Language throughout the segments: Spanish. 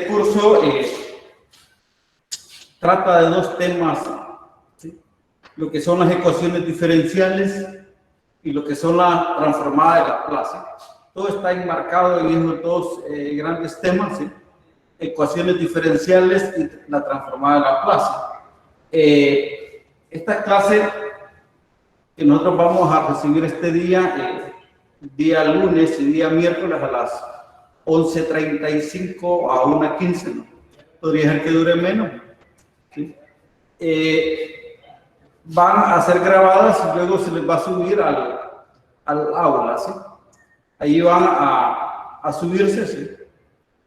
Este curso trata de dos temas, ¿sí? Lo que son las ecuaciones diferenciales y lo que son la transformada de Laplace. Todo está enmarcado en esos dos grandes temas, ¿sí? Ecuaciones diferenciales y la transformada de Laplace. Esta clase que nosotros vamos a recibir este día lunes y día miércoles a las 11:35 a 1:15, ¿no? Podría ser que dure menos, ¿sí? Van a ser grabadas y luego se les va a subir al aula, ¿sí? Ahí van a subirse, ¿sí?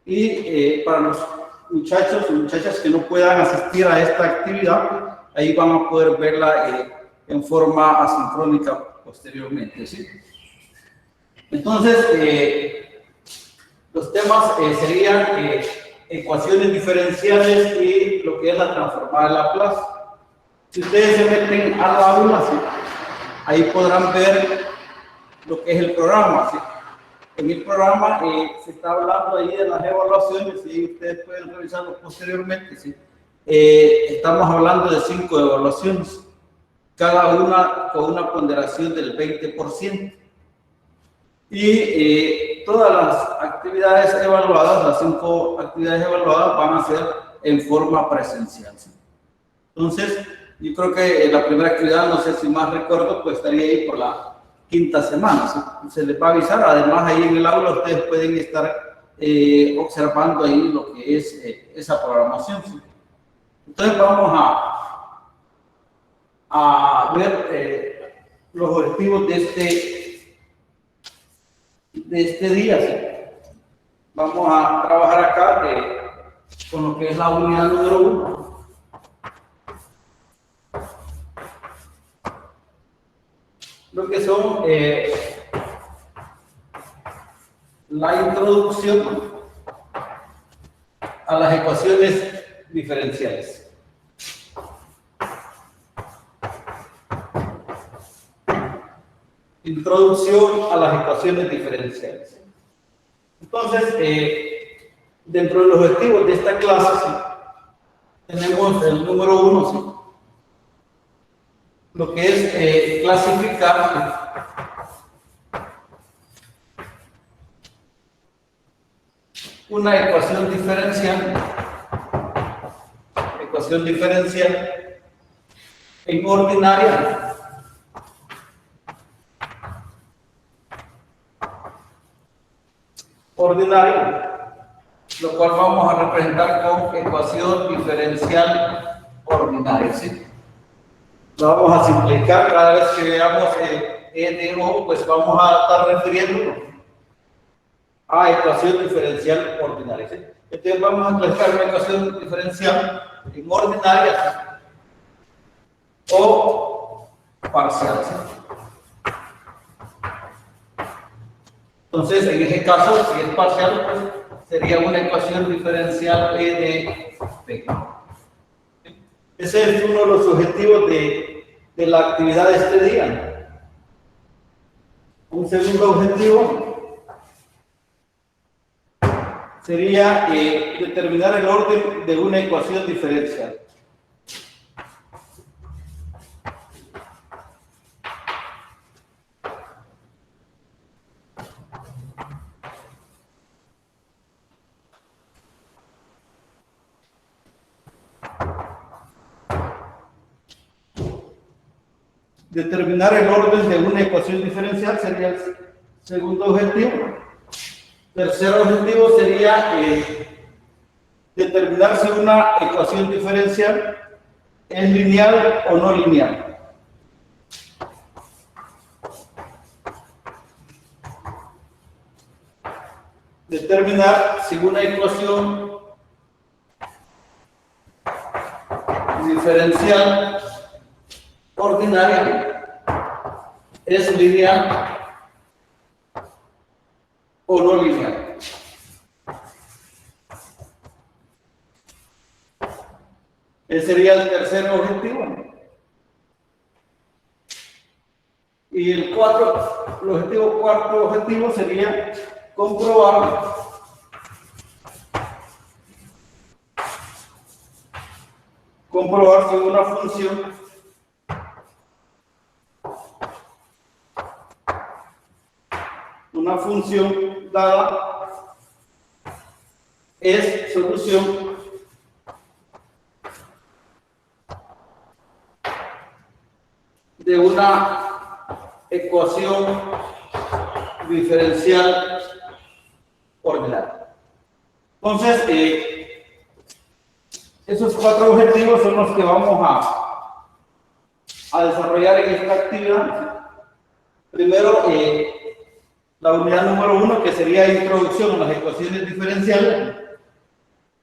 Y para los muchachos y muchachas que no puedan asistir a esta actividad, ahí van a poder verla en forma asincrónica posteriormente, ¿sí? Entonces, los temas serían ecuaciones diferenciales y lo que es la transformada de Laplace. Si ustedes se meten a la aula, ¿sí? Ahí podrán ver lo que es el programa, ¿sí? En el programa se está hablando ahí de las evaluaciones y ustedes pueden revisarlo posteriormente, ¿sí? Estamos hablando de 5 evaluaciones, cada una con una ponderación del 20%. Y todas las actividades evaluadas, las 5 actividades evaluadas, van a ser en forma presencial, ¿sí? Entonces, yo creo que la primera actividad, no sé si más recuerdo, pues estaría ahí por la 5ª semana, ¿sí? Se les va a avisar. Además, ahí en el aula ustedes pueden estar observando ahí lo que es esa programación, ¿sí? Entonces, vamos a ver los objetivos de este día, ¿sí? Vamos a trabajar acá con lo que es la unidad número 1. Lo que son la introducción a las ecuaciones diferenciales. Introducción a las ecuaciones diferenciales. Entonces, dentro de los objetivos de esta clase, ¿sí? Tenemos el número 1, ¿sí? Lo que es clasificar una ecuación diferencial en ordinaria lo cual vamos a representar con ecuación diferencial ordinaria, ¿sí? Lo vamos a simplificar cada vez que veamos de O, pues vamos a estar refiriendo a ecuación diferencial ordinaria, ¿sí? Entonces vamos a clasificar una ecuación diferencial en ordinaria o parcial, ¿sí? Entonces, en ese caso, si es parcial, pues sería una ecuación diferencial de P. Ese es uno de los objetivos de la actividad de este día. Un segundo objetivo sería determinar el orden de una ecuación diferencial. Determinar el orden de una ecuación diferencial sería el segundo objetivo. Tercer objetivo sería determinar si una ecuación diferencial es lineal o no lineal. Determinar si una ecuación diferencial ordinaria es lineal o no lineal. Ese sería el tercer objetivo. Y el cuarto objetivo sería comprobar comprobar si una función dada es solución de una ecuación diferencial ordinaria. Entonces, esos 4 objetivos son los que vamos a desarrollar en esta actividad. Primero, la unidad número 1, que sería introducción a las ecuaciones diferenciales.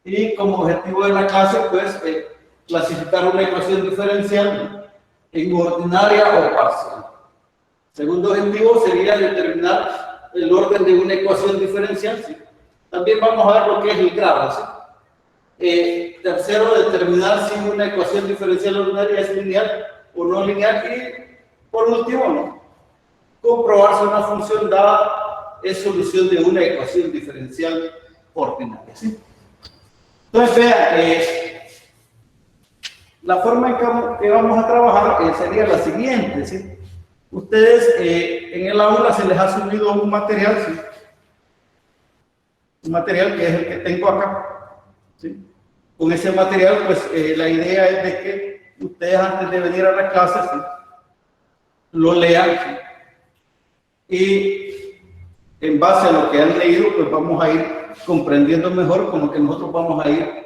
Y como objetivo de la clase, pues, clasificar una ecuación diferencial en ordinaria o parcial. Segundo objetivo sería determinar el orden de una ecuación diferencial. ¿Sí? También vamos a ver lo que es el grado. ¿Sí? Tercero, determinar si una ecuación diferencial ordinaria es lineal o no lineal. Y por último, ¿no?, comprobar si una función dada es solución de una ecuación diferencial ordinaria. ¿Sí? Entonces, vea, la forma en que vamos a trabajar sería la siguiente. ¿Sí? Ustedes en el aula se les ha subido un material, ¿sí?, un material que es el que tengo acá. ¿Sí? Con ese material, pues la idea es de que ustedes antes de venir a la clase, ¿sí?, lo lean, ¿sí?, y en base a lo que han leído, pues vamos a ir comprendiendo mejor como que nosotros vamos a ir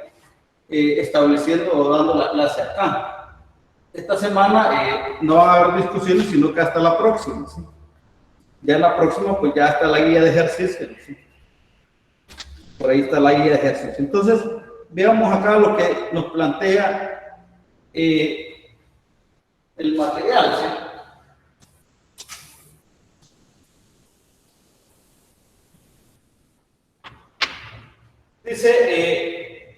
estableciendo o dando la clase acá. Esta semana no va a haber discusiones, sino que hasta la próxima. ¿Sí? Ya en la próxima, pues ya está la guía de ejercicio. ¿Sí? Por ahí está la guía de ejercicio. Entonces, veamos acá lo que nos plantea el material. ¿Sí? Dice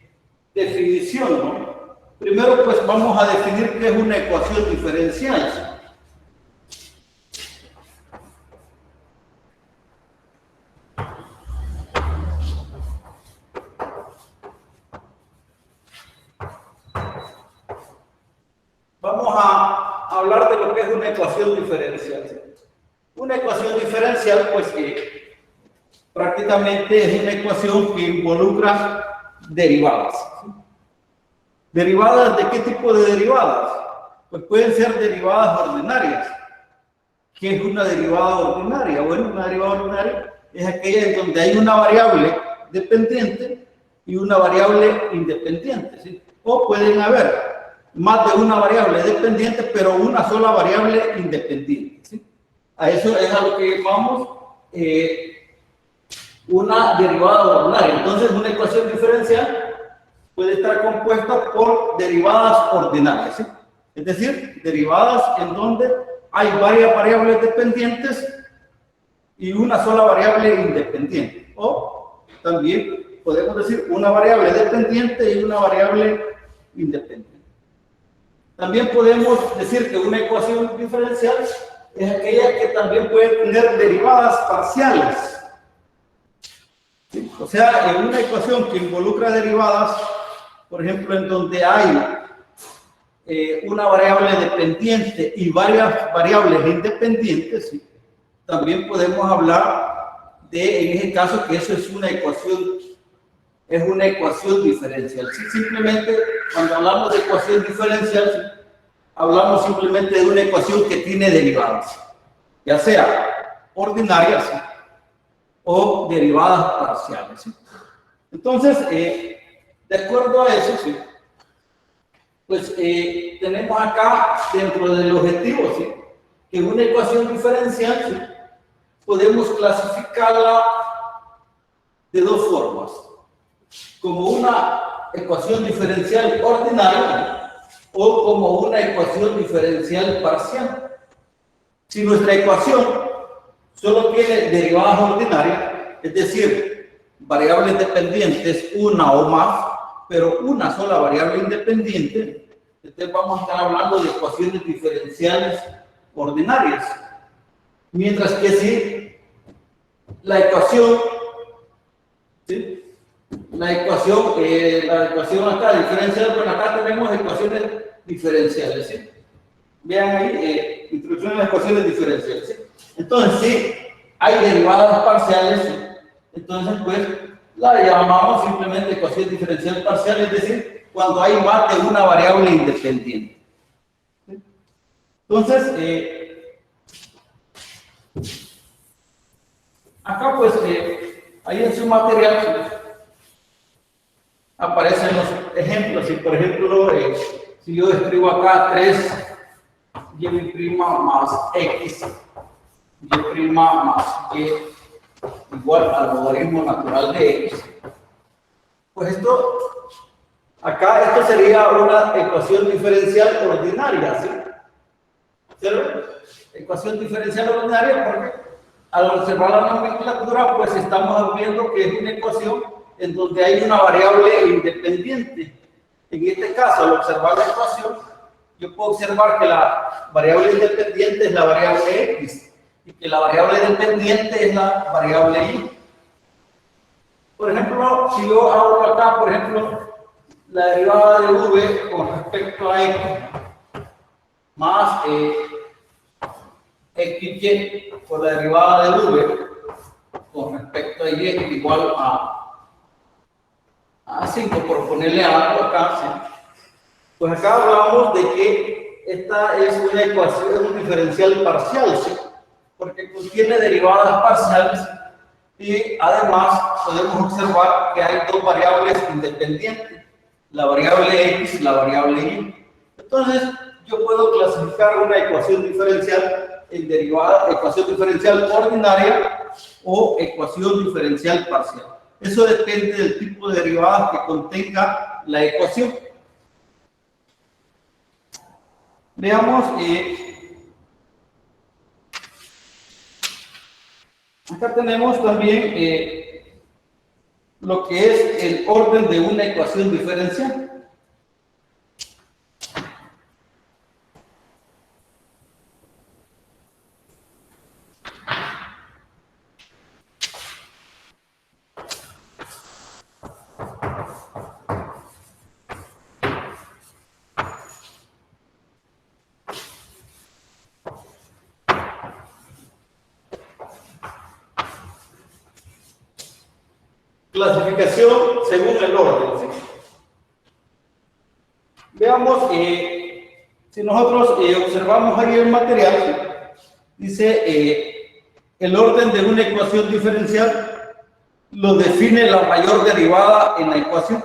definición, ¿no? Primero, pues vamos a definir qué es una ecuación diferencial. Vamos a hablar de lo que es una ecuación diferencial. Una ecuación diferencial, pues que prácticamente es una ecuación que involucra derivadas. ¿Derivadas de qué tipo de derivadas? Pues pueden ser derivadas ordinarias. ¿Qué es una derivada ordinaria? Bueno, una derivada ordinaria es aquella en donde hay una variable dependiente y una variable independiente. ¿Sí? O pueden haber más de una variable dependiente, pero una sola variable independiente. ¿Sí? A eso es a lo que llamamos una derivada ordinaria. Entonces, una ecuación diferencial puede estar compuesta por derivadas ordinarias. ¿Sí? Es decir, derivadas en donde hay varias variables dependientes y una sola variable independiente. O también podemos decir una variable dependiente y una variable independiente. También podemos decir que una ecuación diferencial es aquella que también puede tener derivadas parciales. ¿Sí? O sea, en una ecuación que involucra derivadas, por ejemplo, en donde hay una variable dependiente y varias variables independientes, ¿sí?, también podemos hablar de, en ese caso, que eso es una ecuación diferencial. ¿Sí? Simplemente, cuando hablamos de ecuación diferencial, ¿sí?, hablamos simplemente de una ecuación que tiene derivadas, ya sea ordinarias, ¿sí?, o derivadas parciales. ¿Sí? Entonces, de acuerdo a eso, ¿sí?, pues tenemos acá dentro del objetivo, ¿sí?, que una ecuación diferencial, ¿sí?, podemos clasificarla de dos formas: como una ecuación diferencial ordinaria o como una ecuación diferencial parcial. Si nuestra ecuación solo tiene derivadas ordinarias, es decir, variables dependientes, una o más, pero una sola variable independiente, entonces vamos a estar hablando de ecuaciones diferenciales ordinarias. Mientras que si la ecuación, ¿sí?, la ecuación acá diferencial, bueno, acá tenemos ecuaciones diferenciales, ¿sí? Vean ahí, introducción a las ecuaciones diferenciales, ¿sí? Entonces, si hay derivadas parciales, ¿sí? Entonces, pues, la llamamos simplemente ecuación diferencial parcial, es decir, cuando hay más de una variable independiente. ¿Sí? Entonces, acá, pues, ahí en su material aparecen los ejemplos. Si, por ejemplo, si yo escribo acá 3y' más x, y' más y igual al logaritmo natural de x, pues esto sería una ecuación diferencial ordinaria, ¿sí? ¿Cierto? Ecuación diferencial ordinaria porque al observar la nomenclatura, pues estamos viendo que es una ecuación en donde hay una variable independiente. En este caso, al observar la ecuación, yo puedo observar que la variable independiente es la variable x y que la variable dependiente es la variable y. Por ejemplo, si yo hago acá, por ejemplo, la derivada de v con respecto a x más xy por la derivada de v con respecto a y igual a 5, por ponerle algo acá, ¿sí? Pues acá hablamos de que esta es una ecuación, un diferencial parcial, ¿sí? Porque contiene derivadas parciales y además podemos observar que hay dos variables independientes, la variable x y la variable y. Entonces, yo puedo clasificar una ecuación diferencial en derivada, ecuación diferencial ordinaria o ecuación diferencial parcial. Eso depende del tipo de derivadas que contenga la ecuación. Veamos, acá tenemos también lo que es el orden de una ecuación diferencial. Clasificación según el orden, ¿sí? Veamos, si nosotros observamos ahí el material, ¿sí? Dice el orden de una ecuación diferencial lo define la mayor derivada en la ecuación.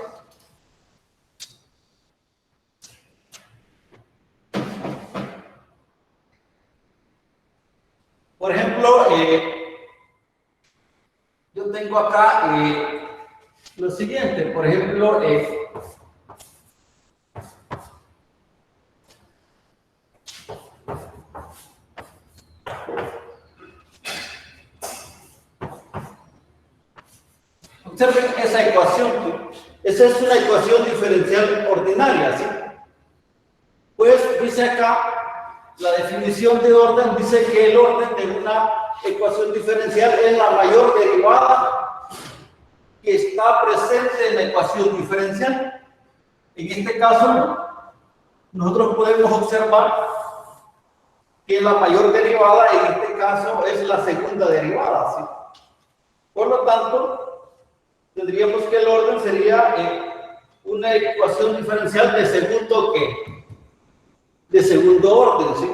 Por ejemplo, yo tengo acá lo siguiente, por ejemplo, observen esa ecuación, ¿sí? Esa es una ecuación diferencial ordinaria, ¿sí? Pues dice acá, la definición de orden dice que el orden de una ecuación diferencial es la mayor derivada que está presente en la ecuación diferencial. En este caso, nosotros podemos observar que la mayor derivada en este caso es la segunda derivada, ¿sí? Por lo tanto, tendríamos que el orden sería una ecuación diferencial de segundo ¿qué? De segundo orden, ¿sí?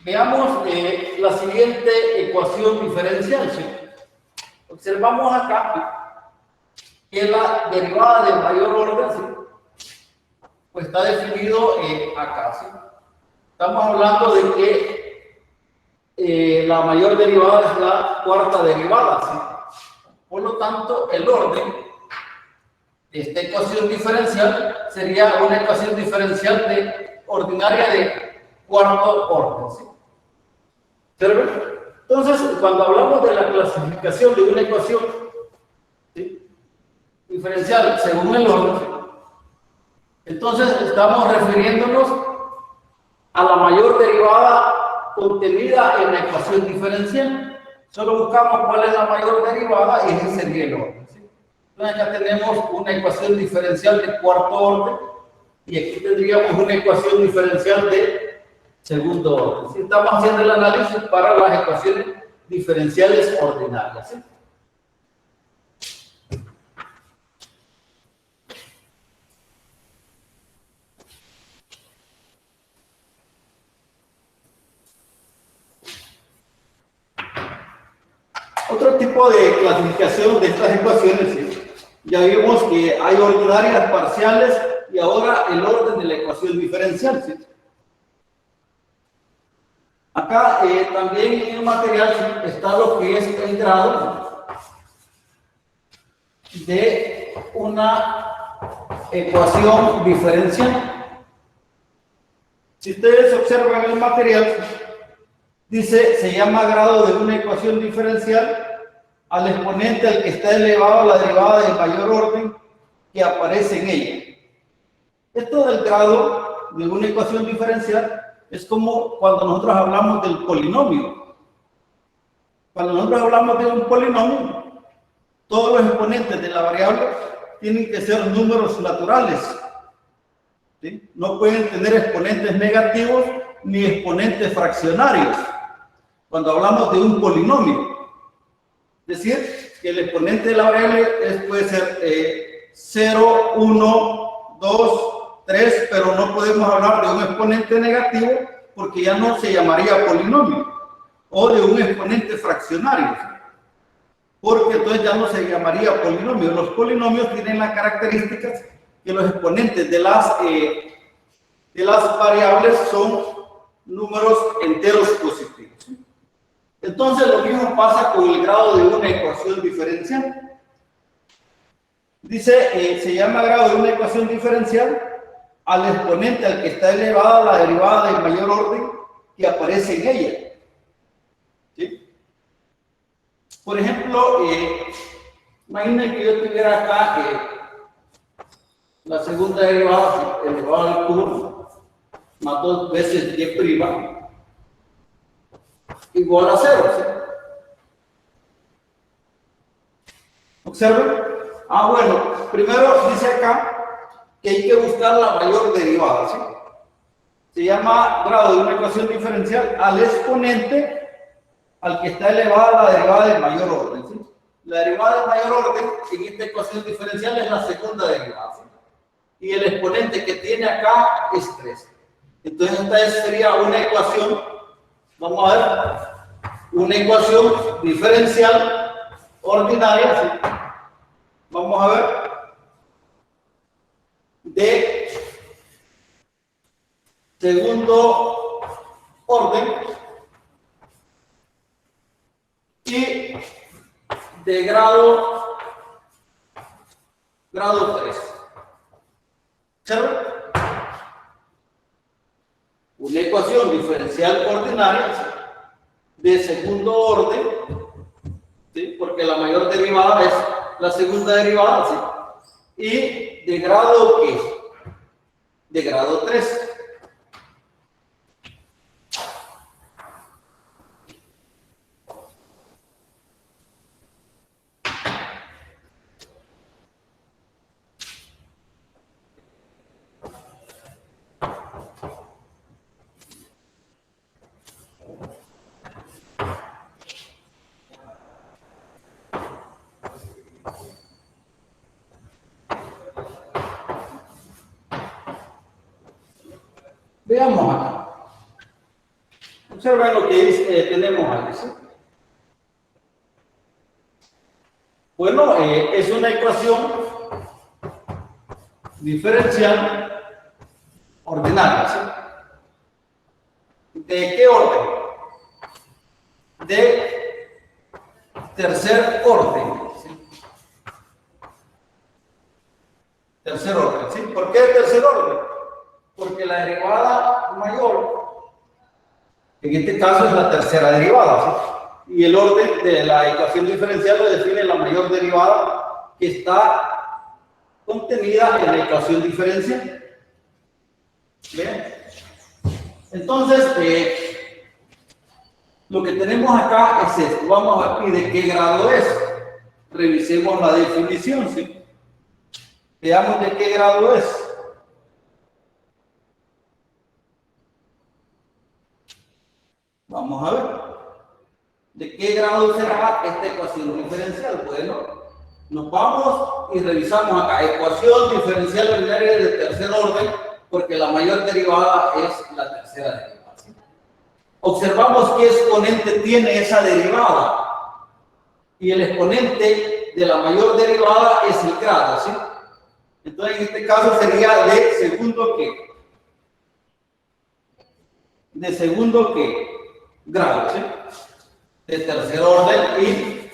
Veamos la siguiente ecuación diferencial, ¿sí? Observamos acá que la derivada de mayor orden, ¿sí? Pues está definido acá, ¿sí? Estamos hablando de que la mayor derivada es la cuarta derivada, ¿sí? Por lo tanto, el orden de esta ecuación diferencial sería una ecuación diferencial ordinaria de cuarto orden, ¿sí? ¿Observen? Entonces, cuando hablamos de la clasificación de una ecuación, ¿sí?, diferencial según el orden, entonces estamos refiriéndonos a la mayor derivada contenida en la ecuación diferencial. Solo buscamos cuál es la mayor derivada y ese sería el orden, ¿sí? Entonces acá tenemos una ecuación diferencial de cuarto orden y aquí tendríamos una ecuación diferencial de segundo orden, ¿sí? Estamos haciendo el análisis para las ecuaciones diferenciales ordinarias, ¿sí? Otro tipo de clasificación de estas ecuaciones, ¿sí? Ya vimos que hay ordinarias, parciales y ahora el orden de la ecuación diferencial, ¿sí? Acá también en el material está lo que es el grado de una ecuación diferencial. Si ustedes observan el material, dice, se llama grado de una ecuación diferencial al exponente al que está elevado a la derivada de mayor orden que aparece en ella. Esto del grado de una ecuación diferencial es como cuando nosotros hablamos del polinomio. Cuando nosotros hablamos de un polinomio, todos los exponentes de la variable tienen que ser números naturales, ¿sí? No pueden tener exponentes negativos ni exponentes fraccionarios cuando hablamos de un polinomio. Es decir, que el exponente de la variable puede ser 0, 1, 2, 3, pero no podemos hablar de un exponente negativo porque ya no se llamaría polinomio, o de un exponente fraccionario, porque entonces ya no se llamaría polinomio. Los polinomios tienen las características que los exponentes de las variables son números enteros positivos. Entonces lo mismo pasa con el grado de una ecuación diferencial. Dice, se llama grado de una ecuación diferencial al exponente al que está elevada la derivada del mayor orden que aparece en ella, ¿sí? Por ejemplo, imaginen que yo tuviera acá la segunda derivada elevada al cubo más 2 veces y' igual a 0, ¿sí? Observen. Bueno, primero dice acá que hay que buscar la mayor derivada, ¿sí? Se llama grado de una ecuación diferencial al exponente al que está elevada la derivada del mayor orden, ¿sí? La derivada del mayor orden en esta ecuación diferencial es la segunda derivada, ¿sí? Y el exponente que tiene acá es 3. Entonces esta sería una ecuación, vamos a ver, una ecuación diferencial ordinaria, ¿sí? Vamos a ver, de segundo orden y de grado 3. ¿Observen? Una ecuación diferencial ordinaria de segundo orden, ¿sí? Porque la mayor derivada es la segunda derivada, ¿sí? Y de grado ¿qué? De grado 3. Veamos acá. Observen lo que dice, tenemos ahí, ¿sí? Bueno, es una ecuación diferencial ordinaria, ¿sí? ¿De qué orden? De tercer orden, ¿sí? Tercer orden, ¿sí? ¿Por qué tercer orden? Porque la derivada mayor En este caso es la tercera derivada, ¿sí? Y el orden de la ecuación diferencial lo define la mayor derivada que está contenida en la ecuación diferencial. ¿Bien? Entonces, lo que tenemos acá es esto. Vamos a ver de qué grado es. Revisemos la definición, ¿sí? Veamos de qué grado es. Vamos a ver. ¿De qué grado será esta ecuación diferencial? Bueno, nos vamos y revisamos acá. Ecuación diferencial ordinaria de tercer orden, porque la mayor derivada es la tercera derivada, ¿sí? Observamos qué exponente tiene esa derivada. Y el exponente de la mayor derivada es el grado, ¿sí? Entonces, en este caso sería de segundo ¿qué? De segundo ¿qué? Grado, ¿sí? De tercer orden y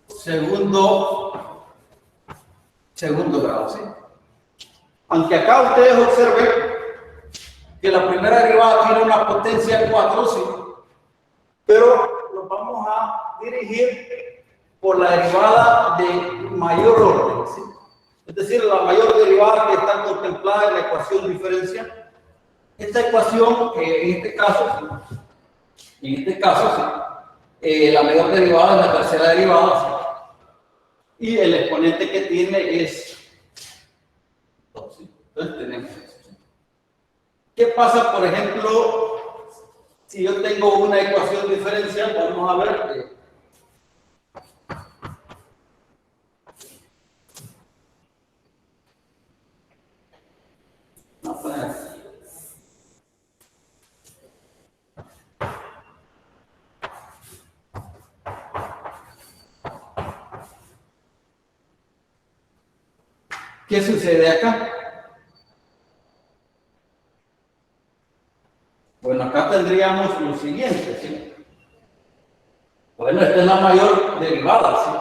segundo grado, ¿sí? Aunque acá ustedes observen que la primera derivada tiene una potencia 4, ¿sí? Pero nos vamos a dirigir por la derivada de mayor orden, ¿sí? Es decir, la mayor derivada que está contemplada en la ecuación diferencial. Esta ecuación, en este caso, ¿sí? La mayor derivada es la tercera derivada, ¿sí? Y el exponente que tiene es 2, ¿sí? Entonces tenemos eso, ¿sí? ¿Qué pasa, por ejemplo, si yo tengo una ecuación diferencial? Vamos a ver. ¿Qué sucede acá? Bueno, acá tendríamos lo siguiente, ¿sí? Bueno, esta es la mayor derivada, ¿sí?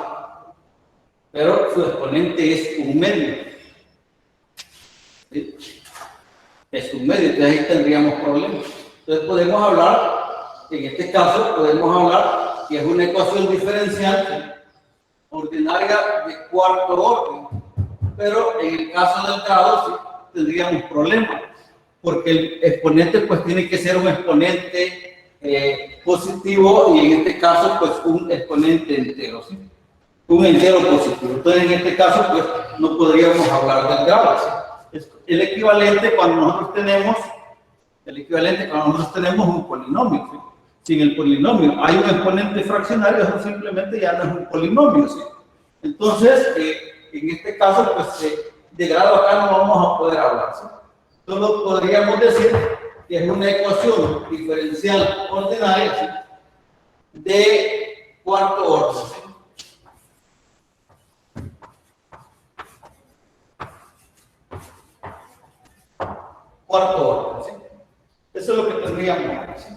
Pero su exponente es un medio, ¿sí? Es un medio, entonces ahí tendríamos problemas. Entonces podemos hablar, en este caso, podemos hablar que es una ecuación diferencial, ¿sí? Ordinaria de cuarto orden, pero en el caso del grado, ¿sí? Tendríamos problemas, porque el exponente pues tiene que ser un exponente positivo y en este caso pues un exponente entero, ¿sí? Un entero positivo. Entonces en este caso pues no podríamos hablar del grado, ¿sí? Es el equivalente cuando nosotros tenemos un polinomio, ¿sí? Sin el polinomio hay un exponente fraccionario, eso simplemente ya no es un polinomio, ¿sí? Entonces en este caso pues de grado acá no vamos a poder hablar, ¿sí? Solo podríamos decir que es una ecuación diferencial ordinaria, ¿sí? De cuarto orden, ¿sí? Cuarto orden, ¿sí? Eso es lo que tendríamos, ¿sí?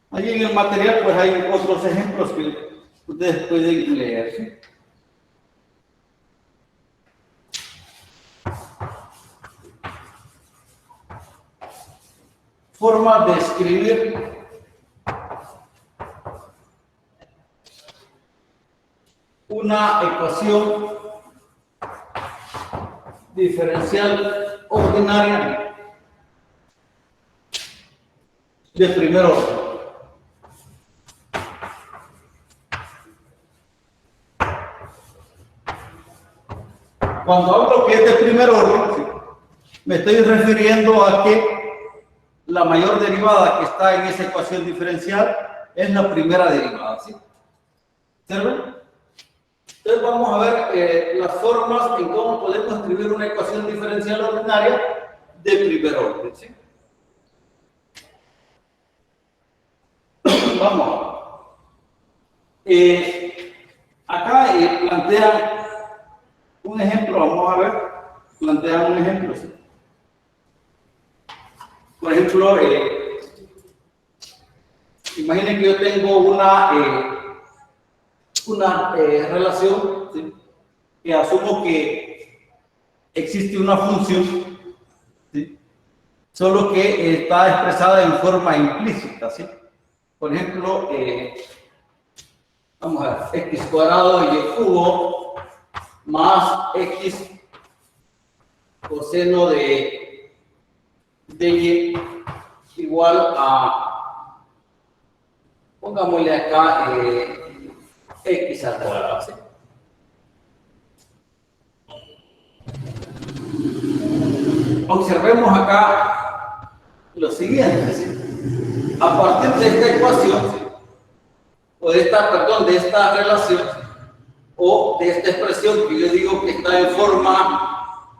Ahí en el material pues hay otros ejemplos que ustedes pueden leer, ¿sí? Forma de escribir una ecuación diferencial ordinaria de primer orden. Cuando hablo que es de primer orden, ¿sí? Me estoy refiriendo a que la mayor derivada que está en esa ecuación diferencial es la primera derivada, ¿sí? ¿Observen? Entonces vamos a ver las formas en cómo podemos escribir una ecuación diferencial ordinaria de primer orden, ¿sí? Vamos. Acá plantean un ejemplo, vamos a ver, plantean un ejemplo, ¿sí? Por ejemplo, Imaginen que yo tengo una relación, ¿sí? Que asumo que existe una función, ¿sí? Solo que está expresada en forma implícita, ¿sí? Por ejemplo, vamos a ver, x cuadrado y cubo más x coseno de y igual a, pongámosle acá, x al cuadrado, ¿sí? Observemos acá lo siguiente, ¿sí? A partir de esta ecuación, ¿sí? O de esta relación, o de esta expresión que yo digo que está en forma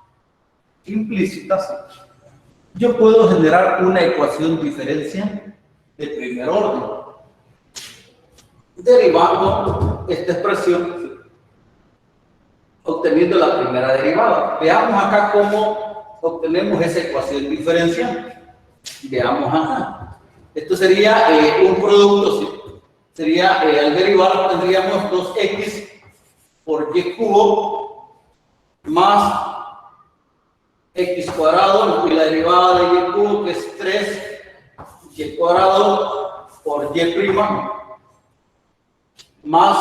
implícita, ¿sí? Yo puedo generar una ecuación diferencial de primer orden, derivando esta expresión, ¿sí? Obteniendo la primera derivada. Veamos acá cómo obtenemos esa ecuación diferencial. Veamos acá. Esto sería un producto, ¿sí? Sería, al derivar tendríamos 2x por y cubo más x cuadrado y la derivada de y cubo que es 3y cuadrado por y prima más,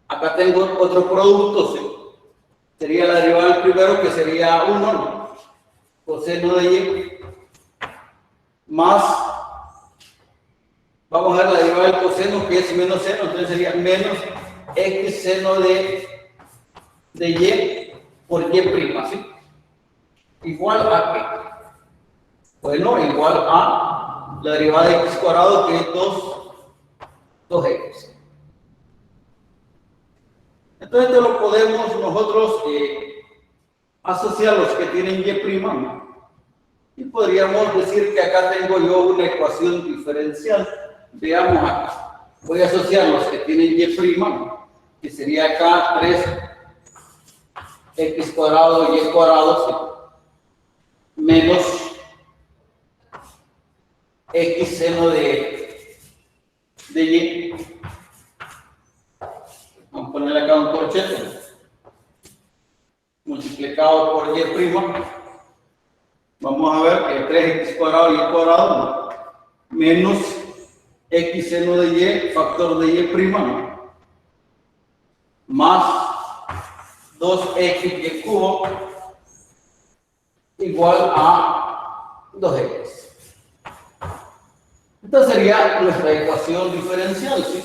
acá tengo otro producto, ¿sí? Sería la derivada del primero que sería 1, ¿no? Coseno de y más, vamos a ver la derivada del coseno que es menos seno, entonces sería menos x seno de y por y prima, ¿sí? Igual a qué? Bueno, igual a la derivada de x cuadrado que es 2x. Entonces esto lo podemos nosotros asociar a los que tienen y prima, ¿no? Y podríamos decir que acá tengo yo una ecuación diferencial. Veamos acá. Voy a asociar los que tienen y prima, ¿no? Que sería acá 3x cuadrado y cuadrado, ¿sí? Menos x seno de y. Vamos a poner acá un corchete multiplicado por y prima. Vamos a ver que 3x cuadrado y cuadrado, ¿no? Menos x seno de y, factor de y prima, ¿no? Más 2x y cubo igual a 2x. Esta sería nuestra ecuación diferencial, ¿sí?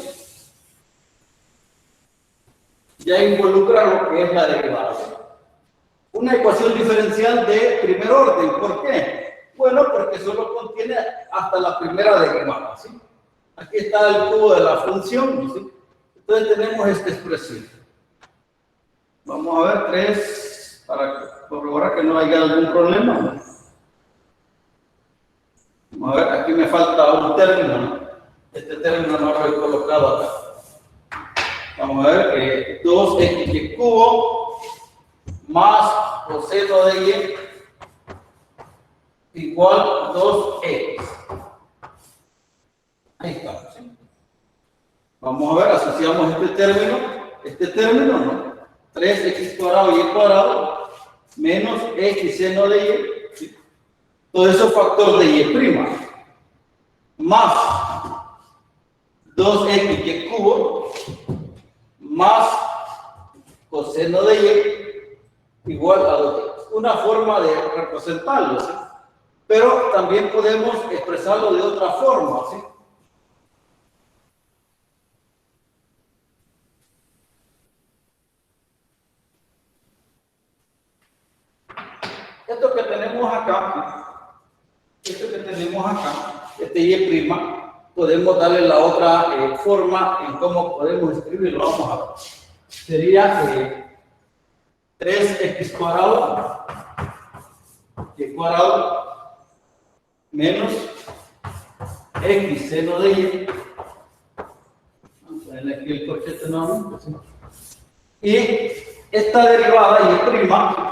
Ya involucra lo que es la derivada. Una ecuación diferencial de primer orden. ¿Por qué? Bueno, porque solo contiene hasta la primera derivada, ¿sí? Aquí está el cubo de la función, ¿sí? Entonces tenemos esta expresión. Vamos a ver 3 para corroborar que no haya algún problema. Vamos a ver, aquí me falta un término, ¿no? Este término no lo he colocado acá. Vamos a ver, 2x cubo más coseno de y igual 2x. Ahí está, ¿sí? Vamos a ver, asociamos este término, ¿no? 3x cuadrado y cuadrado menos x seno de y, ¿sí? Todo eso factor de y prima, más 2x cubo más coseno de y igual a 2x. Una forma de representarlo, ¿sí? Pero también podemos expresarlo de otra forma, ¿sí? Esto que tenemos acá, este y prima, podemos darle la otra forma en cómo podemos escribirlo. Vamos a ver. Sería 3x cuadrado y cuadrado menos x seno de y. Vamos a ponerle aquí el corchete nuevamente. Y esta derivada y prima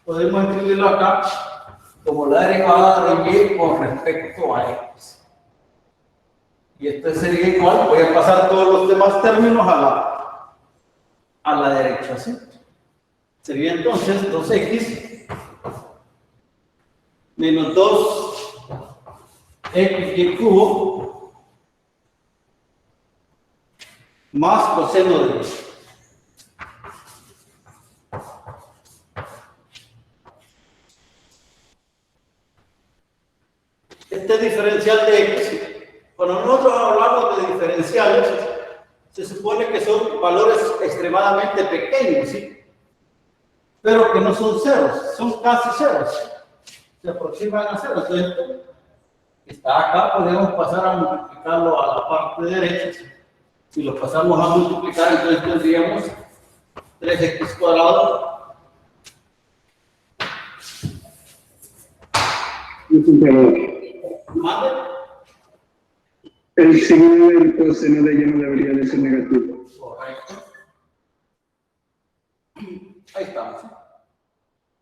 podemos escribirlo acá como la derivada de y con respecto a x. Y esto sería igual, voy a pasar todos los demás términos a la derecha, ¿sí? Sería entonces 2x menos 2xy cubo más coseno de y. Este diferencial de x, cuando nosotros hablamos de diferenciales, se supone que son valores extremadamente pequeños, ¿sí? Pero que no son ceros, son casi ceros. Se aproximan a cero. Entonces, está acá, podemos pasar a multiplicarlo a la parte derecha. Si lo pasamos a multiplicar, entonces tendríamos 3x cuadrado. ¿Mande? El signo del coseno de y no debería de ser negativo. Correcto. Ahí estamos.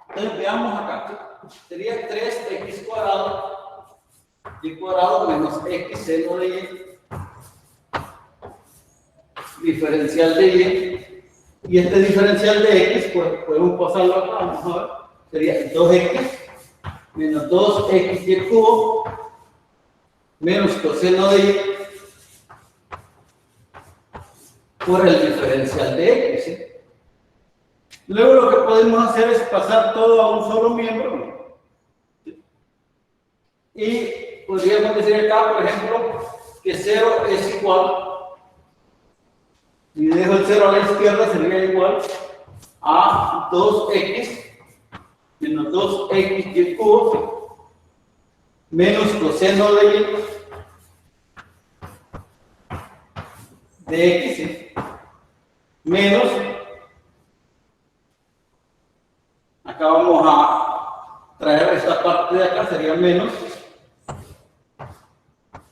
Entonces veamos acá. Sería 3x cuadrado y cuadrado menos x seno de y. Diferencial de y. Y este diferencial de x, pues podemos pasarlo acá. Vamos a ver. Sería 2x menos 2xy cubo menos coseno de y por el diferencial de x, ¿sí? Luego lo que podemos hacer es pasar todo a un solo miembro. Y podríamos decir acá, por ejemplo, que 0 es igual, y dejo el 0 a la izquierda, sería igual a 2x menos 2xy cubo menos coseno de y de x, ¿sí? Menos, acá vamos a traer esta parte de acá, sería menos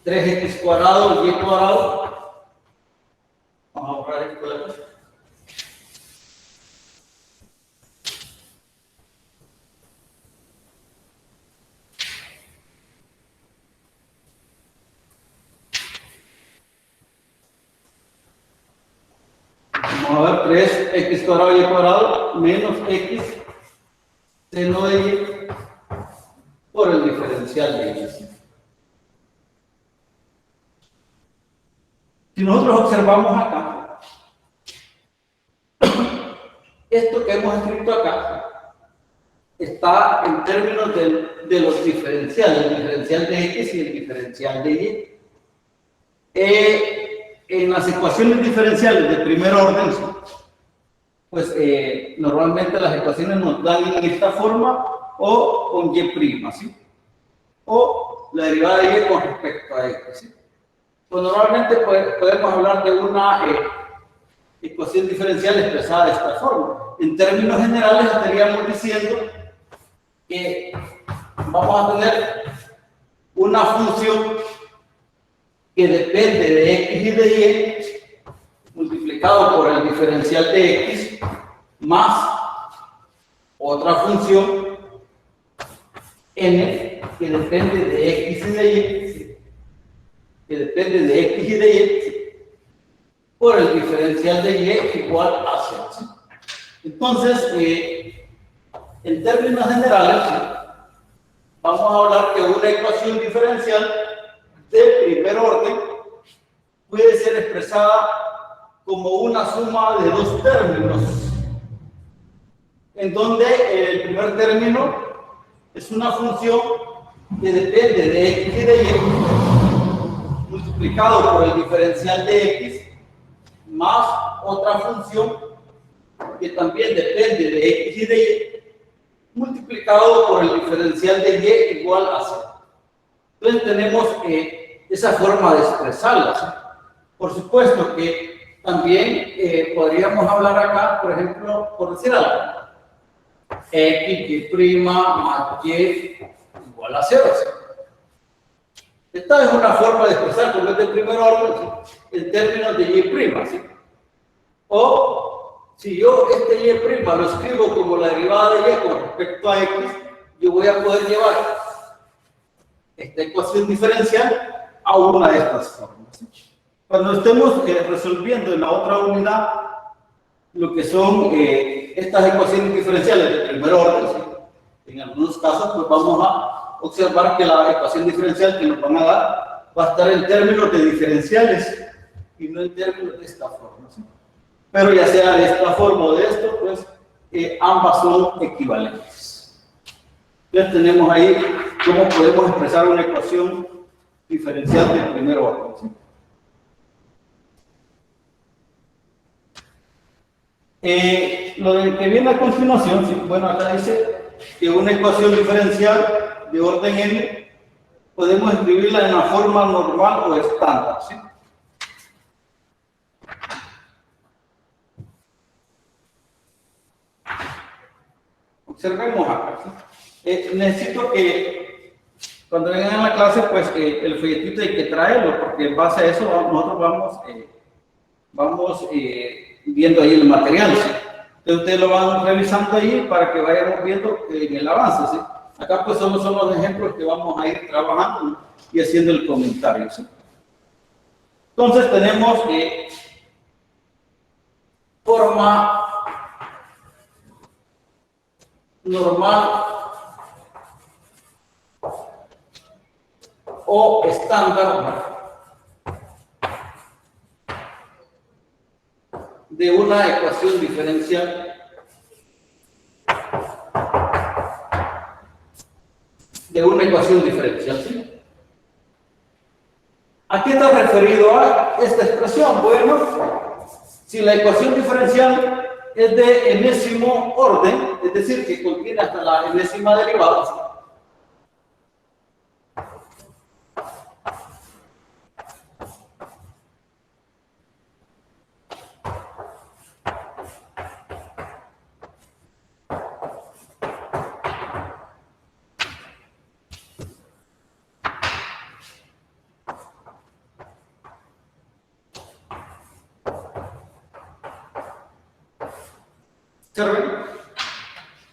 3x cuadrado y cuadrado. Vamos a borrar esto de acá. Vamos a ver, 3x cuadrado y cuadrado menos x seno de y por el diferencial de y. Si nosotros observamos acá, esto que hemos escrito acá está en términos de los diferenciales, el diferencial de x y el diferencial de y. En las ecuaciones diferenciales de primer orden, pues normalmente las ecuaciones nos dan en esta forma o con y', ¿sí? O la derivada de y con respecto a x, ¿sí? Pues normalmente podemos hablar de una ecuación diferencial expresada de esta forma. En términos generales estaríamos diciendo que vamos a tener una función que depende de x y de y multiplicado por el diferencial de x más otra función n que depende de x y de y, que depende de x y de y por el diferencial de y igual a 0. ¿Sí? Entonces, en términos generales, vamos a hablar que una ecuación diferencial de primer orden puede ser expresada como una suma de dos términos, en donde el primer término es una función que depende de x y de y multiplicado por el diferencial de x más otra función que también depende de x y de y multiplicado por el diferencial de y igual a 0. Entonces tenemos esa forma de expresarlas. Por supuesto que también podríamos hablar acá, por ejemplo, por decir algo, x, y' más y igual a 0. Esta es una forma de expresar como es de primer orden, ¿sí? En términos de y', ¿sí? O si yo este y' lo escribo como la derivada de y con respecto a x, yo voy a poder llevar esta ecuación diferencial a una de estas formas. Cuando estemos resolviendo en la otra unidad lo que son estas ecuaciones diferenciales de primer orden, ¿sí? En algunos casos pues vamos a observar que la ecuación diferencial que nos van a dar va a estar en términos de diferenciales y no en términos de esta forma, ¿sí? Pero ya sea de esta forma o de esto, pues ambas son equivalentes. Entonces tenemos ahí cómo podemos expresar una ecuación diferencial de primer orden, ¿sí? Lo que viene a continuación, ¿sí? Bueno, acá dice que una ecuación diferencial de orden n podemos escribirla en la forma normal o estándar, ¿sí? Observemos acá, ¿sí? Necesito que cuando vengan a la clase, pues el folletito hay que traerlo, porque en base a eso nosotros vamos viendo ahí el material, ¿sí? Entonces ustedes lo van revisando ahí para que vayamos viendo en el avance, ¿sí? Acá pues solo son los ejemplos que vamos a ir trabajando y haciendo el comentario, ¿sí? Entonces tenemos forma normal o estándar de una ecuación diferencial ¿sí? ¿A qué está referido a esta expresión? Bueno, si la ecuación diferencial es de enésimo orden, es decir, que contiene hasta la enésima derivada,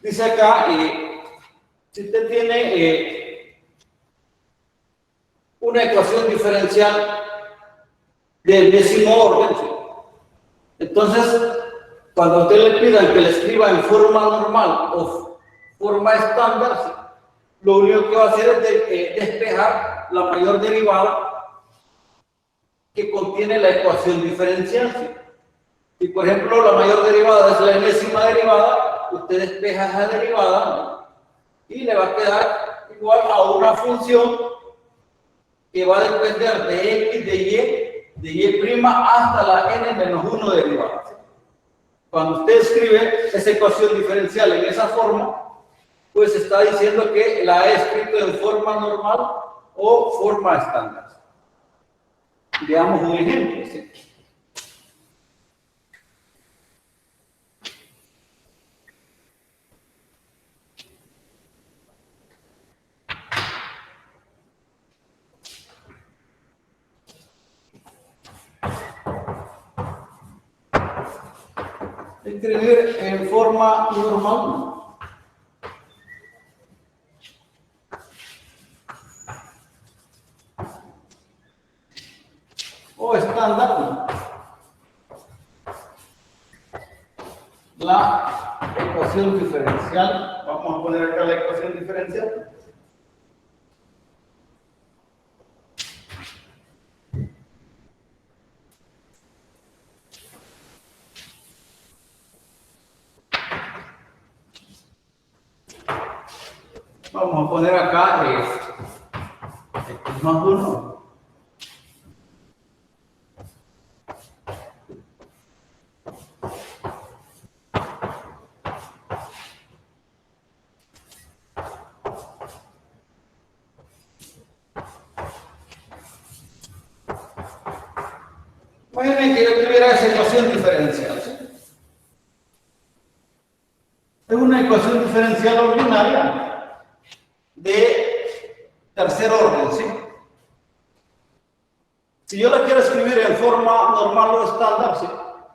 dice acá, si usted tiene una ecuación diferencial del décimo orden, ¿sí? Entonces, cuando a usted le pidan que le escriba en forma normal o forma estándar, ¿sí? Lo único que va a hacer es despejar la mayor derivada que contiene la ecuación diferencial, ¿sí? Si, por ejemplo, la mayor derivada es la enésima derivada, usted despeja esa derivada, ¿no? Y le va a quedar igual a una función que va a depender de x, de y' hasta la n-1 derivada. Cuando usted escribe esa ecuación diferencial en esa forma, pues está diciendo que la ha escrito en forma normal o forma estándar. Veamos un ejemplo, ¿sí? Escribir en forma normal o estándar la ecuación diferencial. Vamos a poner acá la ecuación diferencial. Vamos a poner acá x más 1 Imaginen que yo tuviera esa ecuación diferencial, ¿sí? Es una ecuación diferencial ordinaria de tercer orden, ¿sí? Si yo la quiero escribir en forma normal o estándar, ¿sí?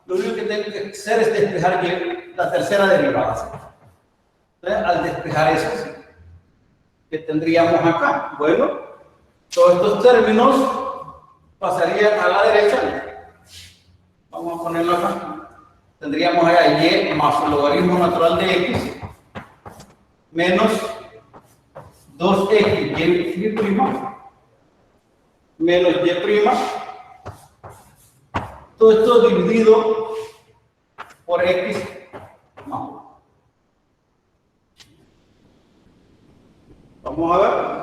Lo único que tengo que hacer es despejar la tercera derivada, ¿sí? Al despejar eso, ¿sí? ¿Qué tendríamos acá? Bueno, todos estos términos pasarían a la derecha. Vamos a ponerlo acá. Tendríamos allá y más el logaritmo natural de x menos 2x y' menos y'. Todo esto dividido por x más 1. Vamos a ver.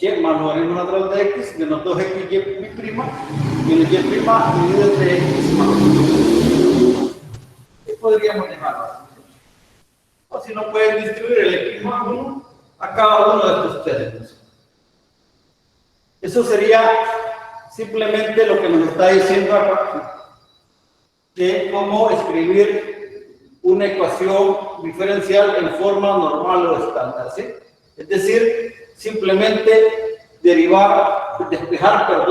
Y más logaritmo natural de x menos 2x y' menos y' dividido entre x más 1. ¿Qué podríamos dejar? O si no, pueden distribuir el x más 1 a cada uno de estos términos. Eso sería simplemente lo que nos está diciendo acá, de cómo escribir una ecuación diferencial en forma normal o estándar, ¿sí? Es decir, simplemente despejar,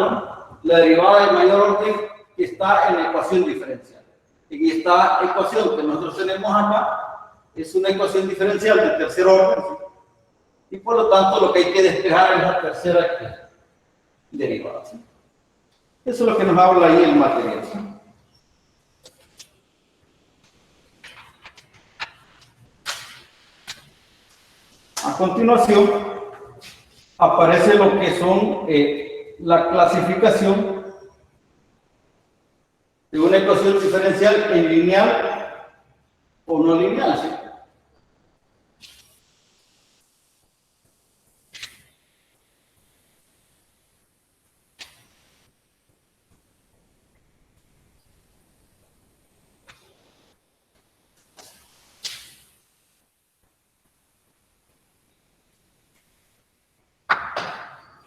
la derivada de mayor orden que está en la ecuación diferencial. Y esta ecuación que nosotros tenemos acá es una ecuación diferencial de tercer orden, ¿sí? Y por lo tanto lo que hay que despejar es la tercera derivada, ¿sí? Eso es lo que nos habla ahí el material, ¿sí? A continuación aparece lo que son la clasificación de una ecuación diferencial en lineal o no lineal, ¿sí?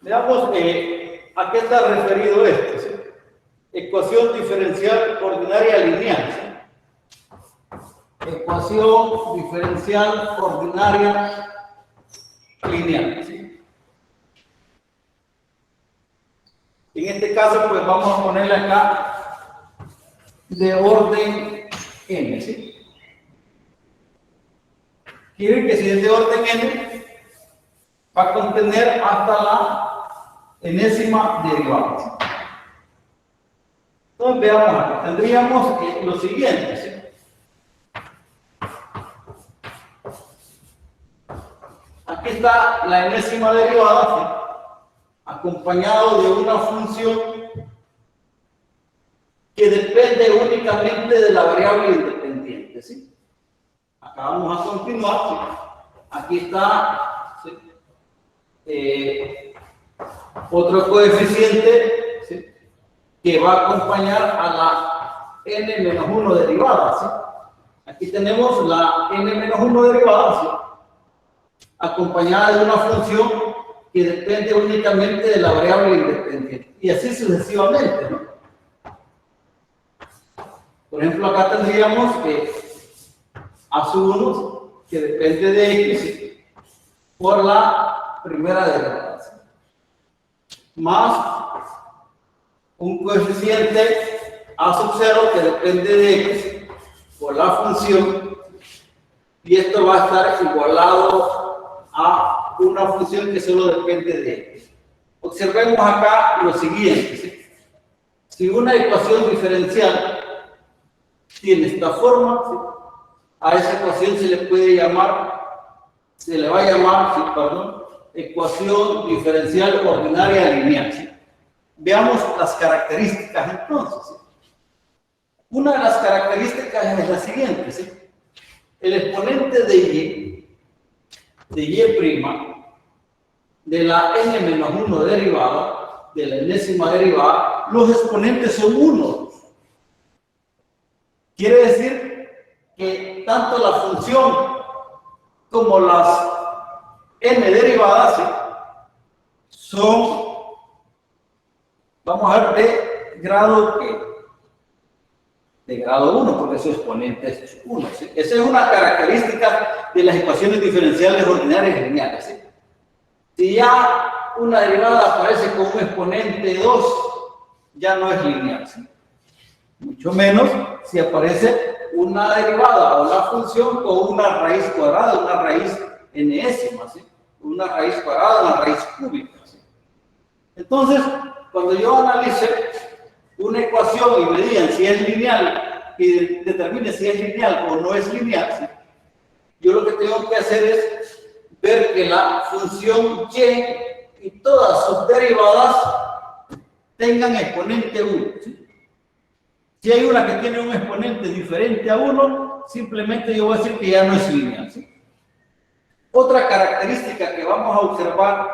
Veamos a qué está referido esto, ¿sí? Ecuación diferencial ordinaria lineal, ¿sí? Ecuación diferencial ordinaria lineal, ¿sí? En este caso, pues vamos a ponerle acá de orden n, ¿sí? Quiere que si es de orden n, va a contener hasta la enésima derivada, ¿sí? Entonces veamos acá, tendríamos lo siguiente, ¿sí? Aquí está la enésima derivada, ¿sí? Acompañado de una función que depende únicamente de la variable independiente, ¿sí? Acá vamos a continuar, ¿sí? Aquí está, ¿sí? Otro coeficiente, ¿sí? Que va a acompañar a la n-1 derivada, ¿sí? Aquí tenemos la n-1 derivada, ¿sí? Acompañada de una función que depende únicamente de la variable independiente. Y así sucesivamente, ¿no? Por ejemplo, acá tendríamos que A1, que depende de x, ¿sí? Por la primera derivada, ¿sí? Más un coeficiente A0 que depende de x por la función, y esto va a estar igualado a una función que solo depende de x. Observemos acá lo siguiente, ¿sí? Si una ecuación diferencial tiene esta forma, ¿sí? A esa ecuación se le va a llamar, ¿sí? Perdón, ecuación diferencial ordinaria lineal, ¿sí? Veamos las características entonces, ¿sí? Una de las características es la siguiente, ¿sí? El exponente de y de la n-1 derivada, de la enésima derivada, los exponentes son unos. Quiere decir que tanto la función como las n derivadas, ¿sí? Son, vamos a ver, de grado ¿qué? De grado 1, porque su exponente es 1, ¿sí? Esa es una característica de las ecuaciones diferenciales ordinarias lineales, ¿sí? Si ya una derivada aparece con un exponente 2, ya no es lineal, ¿sí? Mucho menos si aparece una derivada o la función con una raíz cuadrada, una raíz enésima, ¿sí? Una raíz cuadrada, una raíz cúbica, ¿sí? Entonces, cuando yo analice una ecuación y me digan si es lineal y determine si es lineal o no es lineal, ¿sí? Yo lo que tengo que hacer es ver que la función y y todas sus derivadas tengan exponente 1. ¿Sí? Si hay una que tiene un exponente diferente a 1, simplemente yo voy a decir que ya no es lineal. ¿Sí? Otra característica que vamos a observar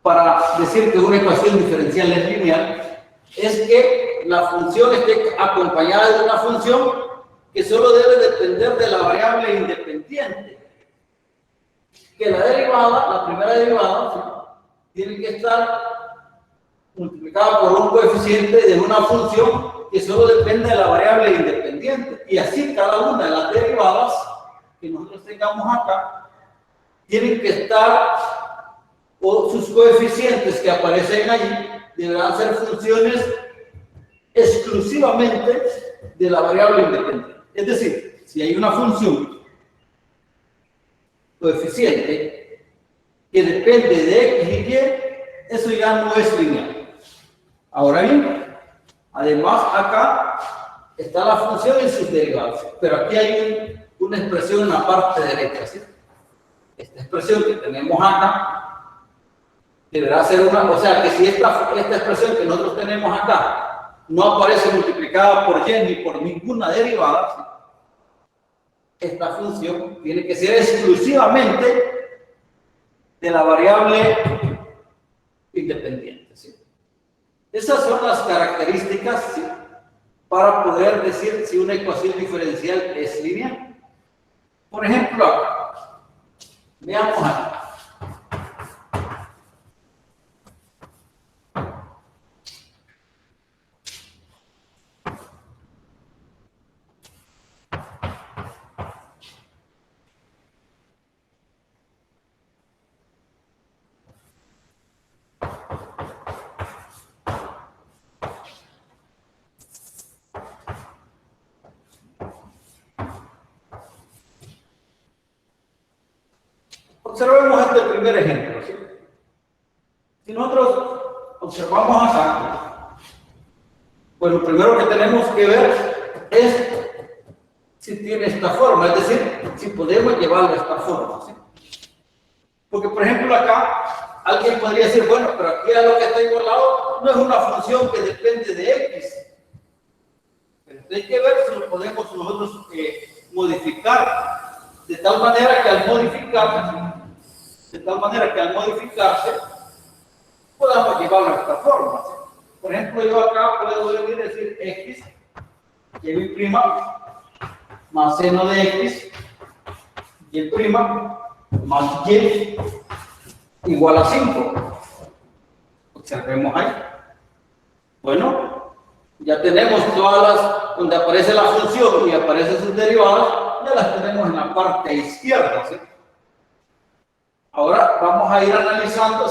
para decir que una ecuación diferencial es lineal es que la función esté acompañada de una función que solo debe depender de la variable independiente. Que la derivada, la primera derivada, ¿sí? Tiene que estar multiplicada por un coeficiente de una función que solo depende de la variable independiente. Y así cada una de las derivadas que nosotros tengamos acá tienen que estar, o sus coeficientes que aparecen allí, deberán ser funciones exclusivamente de la variable independiente. Es decir, si hay una función coeficiente que depende de x y y, eso ya no es lineal. Ahora bien, además acá está la función en sus derivadas, pero aquí hay una expresión en la parte derecha, ¿sí? Esta expresión que tenemos acá deberá ser una, o sea que si esta expresión que nosotros tenemos acá no aparece multiplicada por y ni por ninguna derivada, ¿sí? Esta función tiene que ser exclusivamente de la variable independiente. ¿Sí? Esas son las características, ¿sí? Para poder decir si una ecuación diferencial es lineal. Por ejemplo, acá, veamos acá. Observemos este primer ejemplo. ¿Sí? Si nosotros observamos acá, pues lo primero que tenemos que ver es si tiene esta forma, es decir, si podemos llevarlo a esta forma. ¿Sí? Porque, por ejemplo, acá alguien podría decir, bueno, pero aquí a lo que tengo al lado no es una función que depende de x. Pero hay que ver si lo podemos nosotros modificar de tal manera que al modificarse podamos llevarlo a esta forma. ¿Sí? Por ejemplo, yo acá puedo venir a decir x, y' más seno de x, y' más y igual a 5. Observemos ahí. Bueno, ya tenemos todas las, donde aparece la función y aparecen sus derivadas, ya las tenemos en la parte izquierda. ¿Sí? Ahora vamos a ir analizando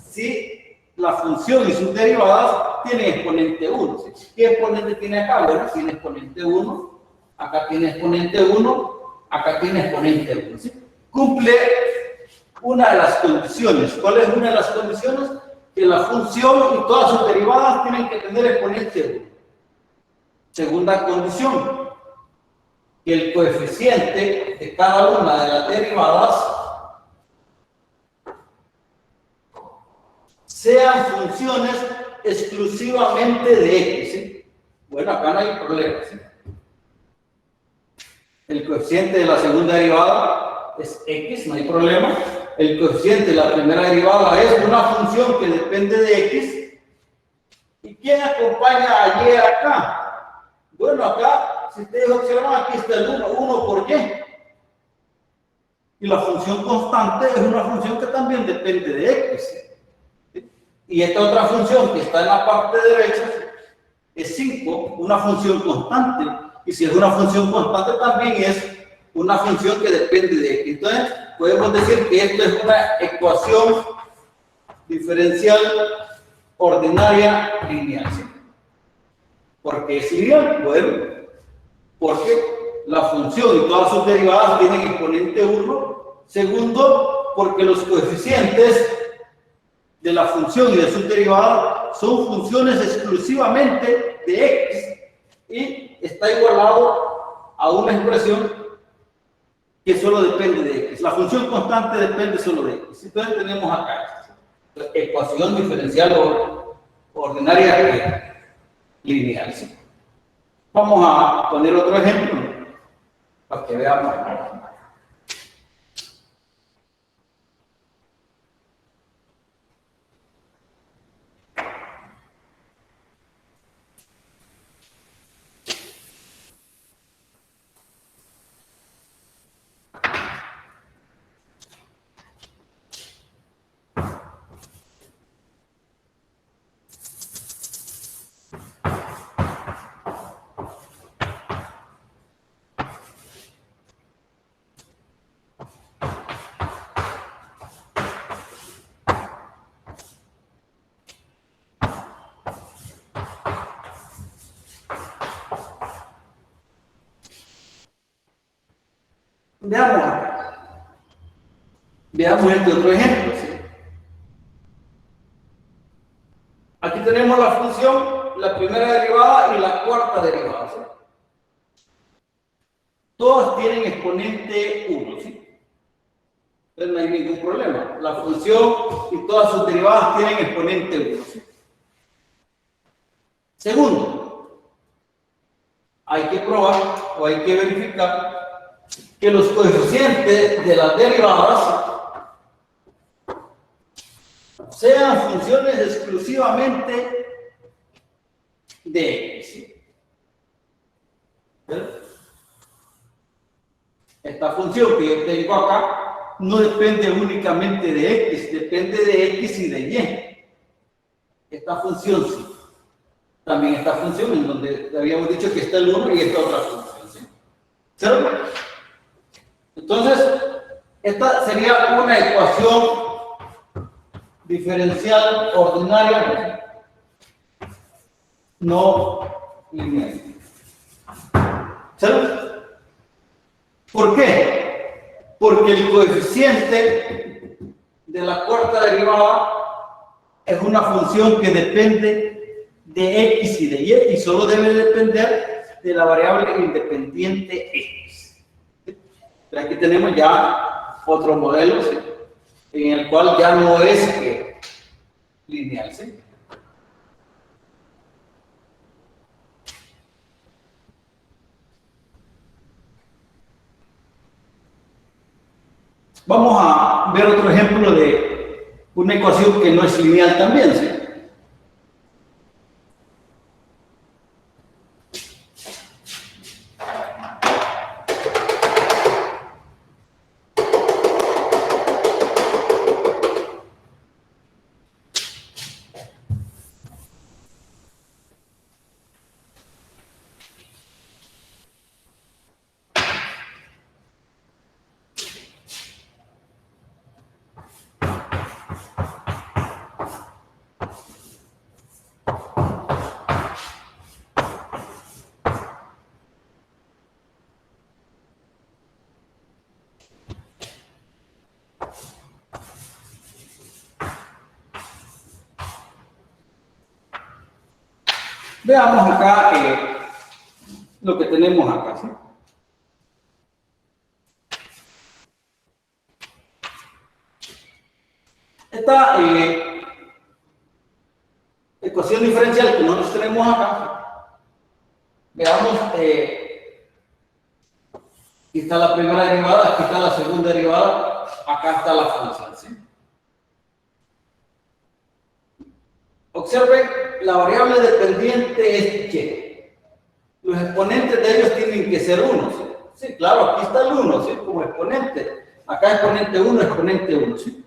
si la función y sus derivadas tienen exponente 1. ¿Sí? ¿Qué exponente tiene acá? Bueno, tiene exponente 1, acá tiene exponente 1, acá tiene exponente 1. ¿Sí? Cumple una de las condiciones. ¿Cuál es una de las condiciones? Que la función y todas sus derivadas tienen que tener exponente 1. Segunda condición, que el coeficiente de cada una de las derivadas sean funciones exclusivamente de x. ¿Sí? Bueno, acá no hay problema. ¿Sí? El coeficiente de la segunda derivada es x, no hay problema. El coeficiente de la primera derivada es una función que depende de x. ¿Y quién acompaña a y acá? Bueno, acá, si ustedes observan, aquí está el 1 por y. Y la función constante es una función que también depende de x. Y esta otra función que está en la parte derecha es 5, una función constante. Y si es una función constante, también es una función que depende de x. Entonces, podemos decir que esto es una ecuación diferencial ordinaria lineal. ¿Sí? ¿Por qué es lineal? Bueno, porque la función y todas sus derivadas tienen exponente 1. Segundo, porque los coeficientes de la función y de sus derivadas son funciones exclusivamente de X y está igualado a una expresión que solo depende de X. La función constante depende solo de X. Entonces tenemos acá la ecuación diferencial ordinaria lineal. ¿Sí? Vamos a poner otro ejemplo para que veamos. Veamos acá. Veamos este otro ejemplo. ¿Sí? Aquí tenemos la función, la primera derivada y la cuarta derivada. ¿Sí? Todas tienen exponente 1. ¿Sí? Entonces no hay ningún problema. La función y todas sus derivadas tienen exponente 1. ¿Sí? Segundo, hay que probar o hay que verificar que los coeficientes de las derivadas sean funciones exclusivamente de X. ¿Sí? Esta función que yo tengo acá no depende únicamente de X, depende de X y de Y. Esta función sí. También esta función en donde habíamos dicho que está el 1 y esta otra función. ¿Sí? ¿Cierto? Entonces, esta sería una ecuación diferencial ordinaria no lineal. ¿Sabes? ¿Por qué? Porque el coeficiente de la cuarta derivada es una función que depende de X y de Y solo debe depender de la variable independiente X. Aquí tenemos ya otro modelo, ¿sí? En el cual ya no es lineal. ¿Sí? Vamos a ver otro ejemplo de una ecuación que no es lineal también. ¿Sí? Veamos acá lo que tenemos acá. ¿Sí? Esta ecuación diferencial que nosotros tenemos acá, veamos, aquí está la primera derivada, aquí está la segunda derivada, acá está la función. ¿Sí? Observen, la variable dependiente es Y. Los exponentes de ellos tienen que ser 1. ¿Sí? Sí, claro, aquí está el 1, ¿sí? Como exponente. Acá exponente 1, exponente 1. ¿Sí?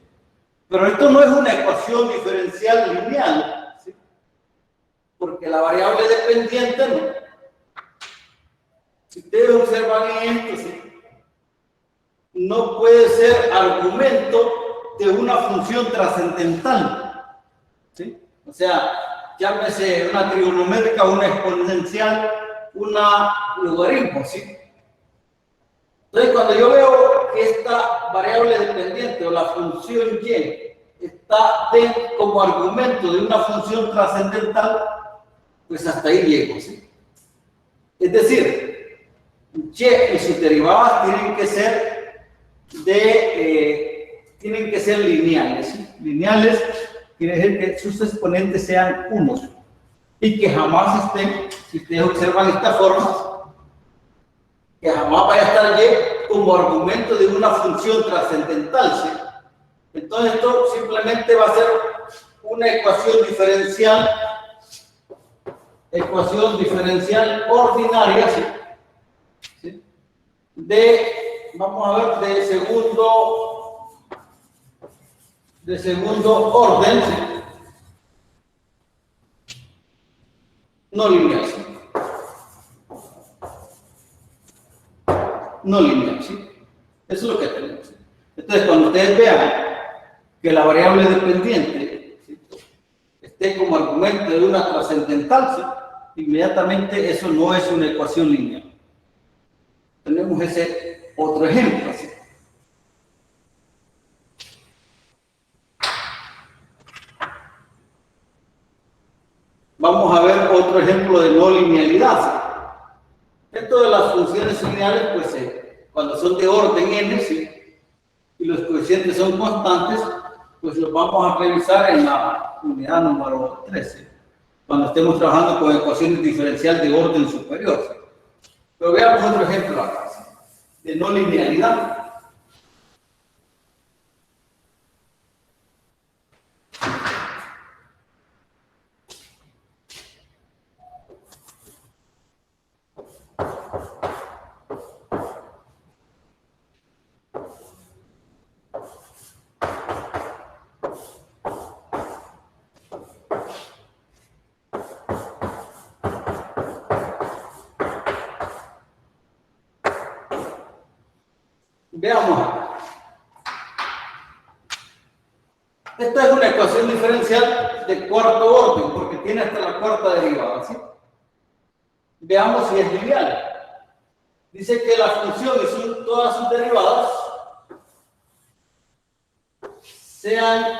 Pero esto no es una ecuación diferencial lineal. ¿Sí? Porque la variable dependiente no. Si ustedes observan esto, ¿sí? No puede ser argumento de una función trascendental. ¿Sí? O sea, llámese una trigonométrica, una exponencial, una logaritmo, ¿sí? Entonces, cuando yo veo que esta variable dependiente o la función Y está como argumento de una función trascendental, pues hasta ahí llego, ¿sí? Es decir, y y sus derivadas tienen que ser lineales, ¿sí? Lineales quiere decir que sus exponentes sean unos y que jamás estén, si ustedes observan esta forma, que jamás vaya a estar y como argumento de una función trascendental, ¿sí? Entonces esto simplemente va a ser una ecuación diferencial ordinaria, ¿sí? ¿Sí? Vamos a ver, de segundo orden, ¿sí? No lineal, ¿sí? No lineal, ¿sí? Eso es lo que tenemos. Entonces, cuando ustedes vean que la variable dependiente, ¿sí?, esté como argumento de una trascendental, ¿sí?, inmediatamente eso no es una ecuación lineal. Tenemos ese otro ejemplo, ¿sí? Vamos a ver otro ejemplo de no linealidad, ¿sí? Esto de las funciones lineales, pues cuando son de orden n, ¿sí?, y los coeficientes son constantes, pues los vamos a revisar en la unidad número 13, cuando estemos trabajando con ecuaciones diferenciales de orden superior, ¿sí? Pero veamos otro ejemplo acá, ¿sí?, de no linealidad. Veamos acá. Esta es una ecuación diferencial de cuarto orden, porque tiene hasta la cuarta derivada, ¿sí? Veamos si es lineal. Dice que la función y todas sus derivadas sean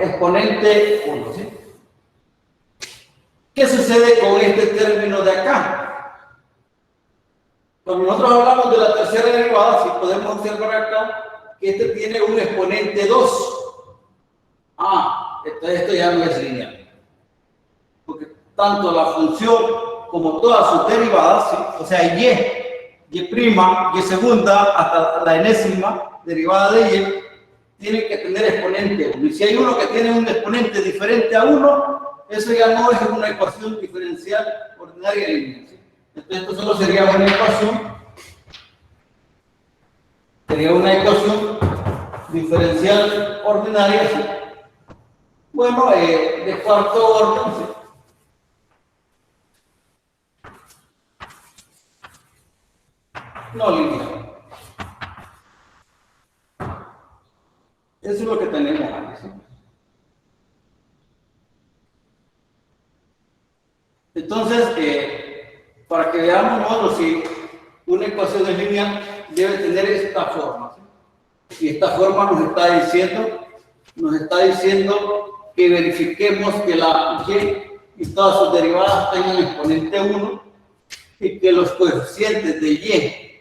exponente 1, ¿sí? ¿Qué sucede con este término de acá? Cuando nosotros hablamos de la tercera derivada, si podemos observar acá que este tiene un exponente 2. Entonces esto ya no es lineal. Porque tanto la función como todas sus derivadas, ¿sí?, o sea, y' y segunda, hasta la enésima derivada de y, tienen que tener exponente 1. Y si hay uno que tiene un exponente diferente a 1, eso ya no es una ecuación diferencial ordinaria lineal, ¿sí? Entonces esto solo sería una ecuación diferencial ordinaria, ¿sí?, bueno, de cuarto orden, ¿sí?, no lineal. Eso es lo que tenemos aquí, ¿sí? Entonces, para que veamos nosotros si una ecuación es lineal, debe tener esta forma, ¿sí? Y esta forma nos está diciendo que verifiquemos que la y todas sus derivadas tengan exponente 1 y que los coeficientes de y'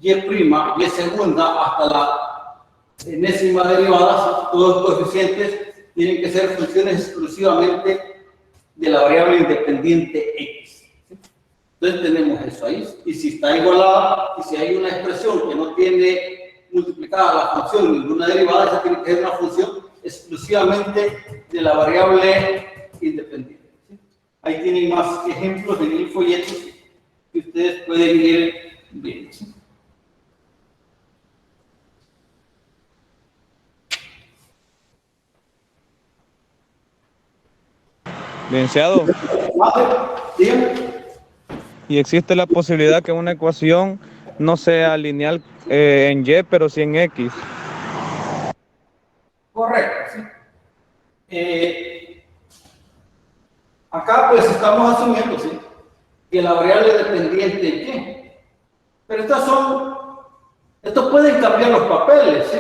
y segunda hasta la enésima derivada, todos los coeficientes tienen que ser funciones exclusivamente de la variable independiente x, ¿sí? Entonces tenemos eso ahí, y si está igualada, y si hay una expresión que no tiene multiplicada la función ninguna derivada, esa tiene que ser una función exclusivamente de la variable independiente, ¿sí? Ahí tienen más ejemplos en el folleto que ustedes pueden ir viendo, ¿sí? Licenciado, Dígame. y existe la posibilidad que una ecuación no sea lineal en Y, pero sí en X. Correcto, ¿sí? Acá pues estamos asumiendo, ¿sí?, que la variable dependiente Y, pero estos pueden cambiar los papeles, ¿sí?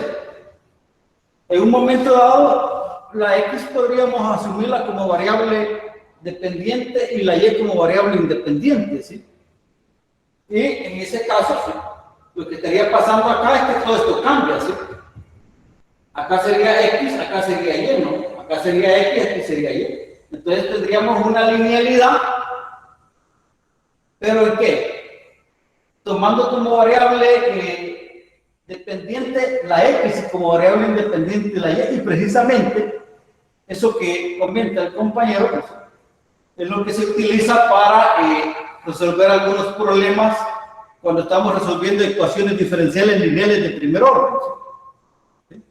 En un momento dado, la X podríamos asumirla como variable dependiente y la Y como variable independiente, ¿sí? Y en ese caso, ¿sí?, lo que estaría pasando acá es que todo esto cambia, ¿sí? Acá sería X, acá sería Y, ¿no? Acá sería X, aquí sería Y. Entonces tendríamos una linealidad, ¿pero en qué? Tomando como variable dependiente la X y como variable independiente la Y, y precisamente eso que comenta el compañero, pues, es lo que se utiliza para resolver algunos problemas cuando estamos resolviendo ecuaciones diferenciales lineales de primer orden. ¿Sí?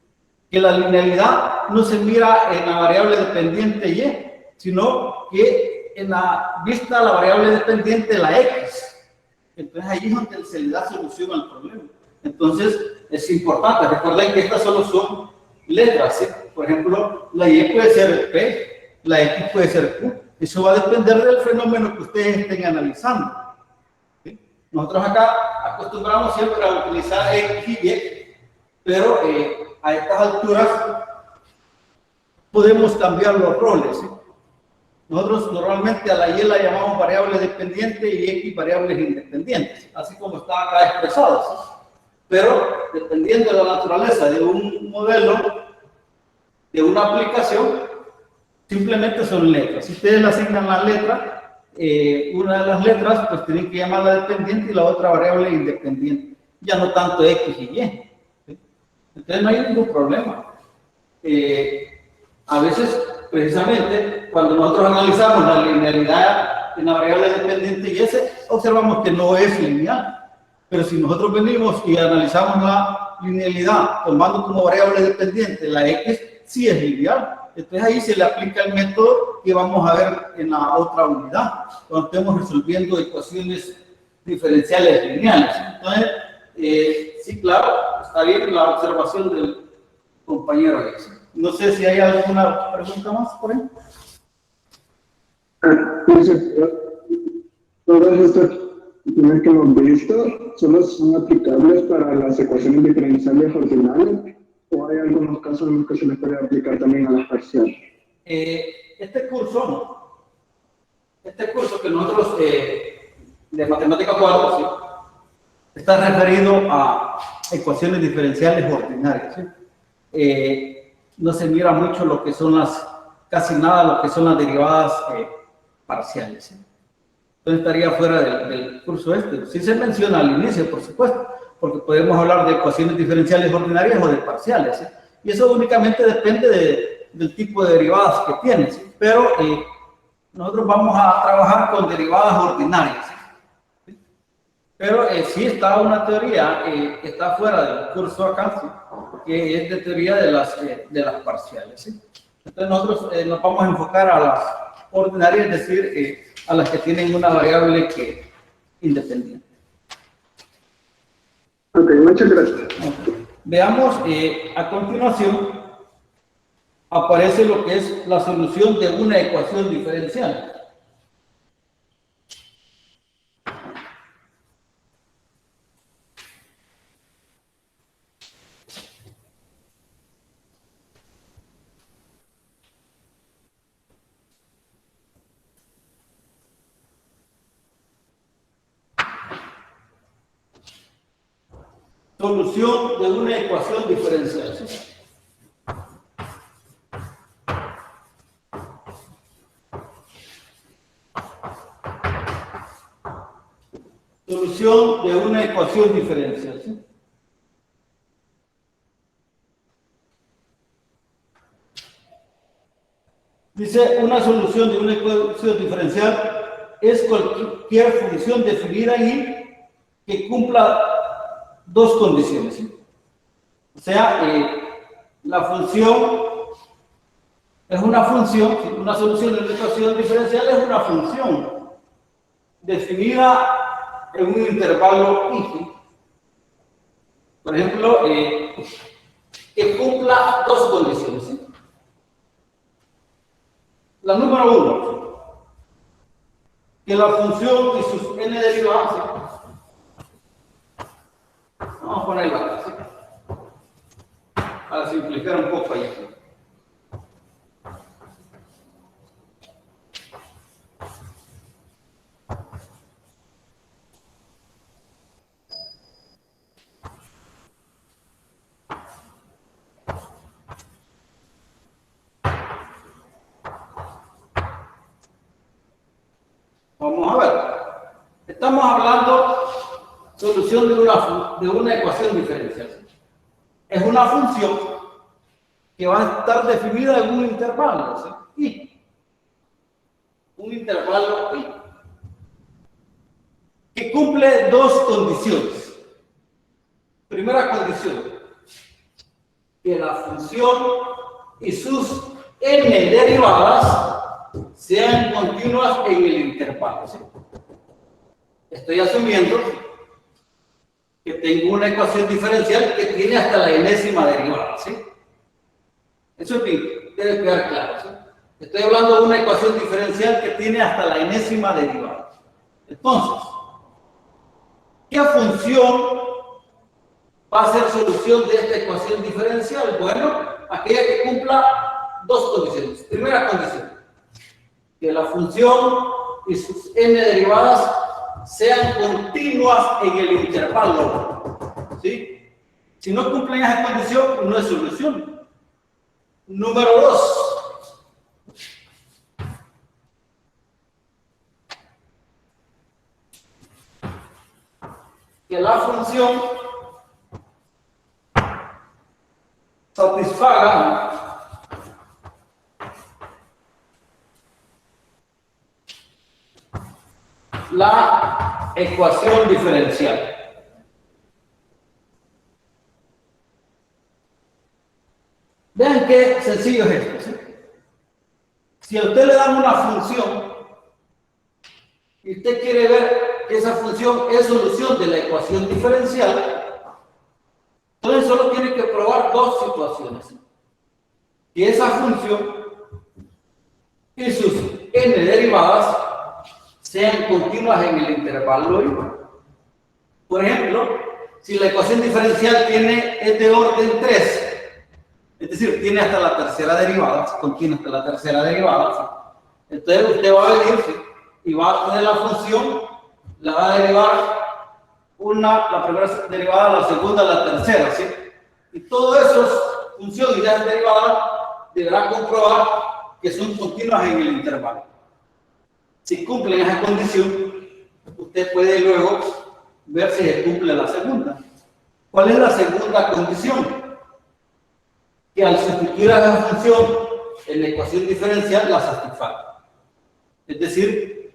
Que la linealidad no se mira en la variable dependiente Y, sino que en la vista la variable dependiente la X. Entonces ahí es donde se le da solución al problema. Entonces es importante, recuerden que estas solo son letras, ¿sí? Por ejemplo, la Y puede ser P, la X puede ser Q. Eso va a depender del fenómeno que ustedes estén analizando. ¿Sí? Nosotros acá acostumbramos siempre a utilizar X y Y, pero a estas alturas podemos cambiar los roles, ¿sí? Nosotros normalmente a la Y la llamamos variable dependiente y X variables independientes, así como está acá expresado, ¿sí? Pero dependiendo de la naturaleza de un modelo, de una aplicación, simplemente son letras. Si ustedes le asignan la letra, una de las letras, pues tienen que llamarla dependiente y la otra variable independiente. Ya no tanto X y Y. ¿Sí? Entonces no hay ningún problema. A veces, precisamente, cuando nosotros analizamos la linealidad en la variable dependiente y S, observamos que no es lineal. Pero si nosotros venimos y analizamos la linealidad tomando como variable dependiente la X, sí es lineal. Entonces ahí se le aplica el método que vamos a ver en la otra unidad, cuando estemos resolviendo ecuaciones diferenciales lineales. Entonces, sí, claro, está bien la observación del compañero X. No sé si hay alguna pregunta más por ahí. Entonces, todas estas ecuaciones que hemos visto solo son aplicables para las ecuaciones diferenciales ordinales, o hay algunos casos en los que se les puede aplicar también a las parciales. Este curso que nosotros de matemática 4, ¿sí?, está referido a ecuaciones diferenciales ordinarias, ¿sí? No se mira mucho lo que son casi nada lo que son las derivadas parciales, ¿sí? Entonces estaría fuera del curso este. Sí se menciona al inicio, por supuesto, porque podemos hablar de ecuaciones diferenciales ordinarias o de parciales, ¿sí? Y eso únicamente depende del tipo de derivadas que tienen, ¿sí? Pero nosotros vamos a trabajar con derivadas ordinarias, ¿sí? Pero sí está una teoría que está fuera del curso acá, ¿sí?, que es de teoría de las parciales, ¿sí? Entonces nosotros nos vamos a enfocar a las ordinarias, es decir, a las que tienen una variable independiente. Ok, muchas gracias. Okay. Veamos, a continuación, aparece lo que es la solución de una ecuación diferencial. Solución de una ecuación diferencial. Solución de una ecuación diferencial, ¿sí? Dice, una solución de una ecuación diferencial es cualquier función definida y que cumpla dos condiciones, ¿sí? O sea, la función es una función, ¿sí?, una solución de una ecuación diferencial es una función definida en un intervalo I. Por ejemplo, que cumpla dos condiciones, ¿sí? La número uno, que la función y sus n derivadas, ¿sí?, vamos a ponerla así, para simplificar. explicar un poco ahí. Vamos a ver. Estamos hablando solución de una ecuación diferencial. Es una función que va a estar definida en un intervalo, ¿sí? Y un intervalo y que cumple dos condiciones. Primera condición, que la función y sus n derivadas sean continuas en el intervalo, ¿sí? Estoy asumiendo que tengo una ecuación diferencial que tiene hasta la enésima derivada, ¿sí? Eso debe quedar claro, ¿sí? Estoy hablando de una ecuación diferencial que tiene hasta la enésima derivada. Entonces, ¿qué función va a ser solución de esta ecuación diferencial? Bueno, aquella que cumpla dos condiciones. Primera condición, que la función y sus n derivadas sean continuas en el intervalo, ¿sí? Si no cumplen esa condición, no es solución. Número 2. Que la función satisfaga la ecuación diferencial. Vean qué sencillo es esto, ¿sí? Si a usted le dan una función y usted quiere ver que esa función es solución de la ecuación diferencial, entonces solo tiene que probar dos situaciones. Que esa función y sus n derivadas sean continuas en el intervalo y. Por ejemplo, si la ecuación diferencial es de orden 3, es decir, tiene hasta la tercera derivada, contiene hasta la tercera derivada, entonces usted va a venir, ¿sí? Y va a poner la función, la va a derivar la primera derivada, la segunda, la tercera, ¿sí? Y todo eso, función y las derivadas, deberá comprobar que son continuas en el intervalo. Si cumplen esa condición, usted puede luego ver si se cumple la segunda. ¿Cuál es la segunda condición? Que al sustituir a la función en la ecuación diferencial la satisfaga. Es decir,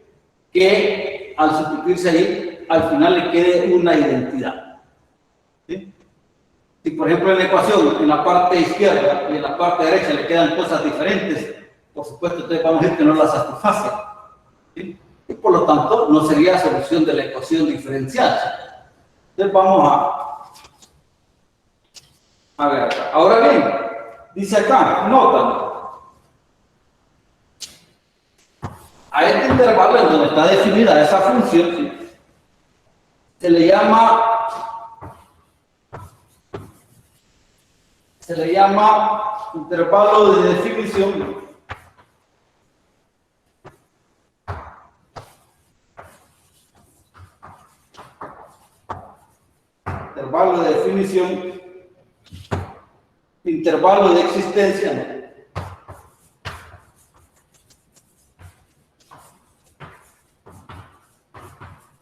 que al sustituirse ahí, al final le quede una identidad. ¿Sí? Si por ejemplo en la ecuación, en la parte izquierda y en la parte derecha le quedan cosas diferentes, por supuesto entonces vamos a decir que no la satisface. ¿Sí? Y por lo tanto no sería solución de la ecuación diferencial. Entonces vamos a ver acá. Ahora bien, dice acá, nota, a este intervalo en donde está definida esa función, ¿sí? se le llama intervalo de definición. Intervalo de definición, intervalo de existencia, ¿no?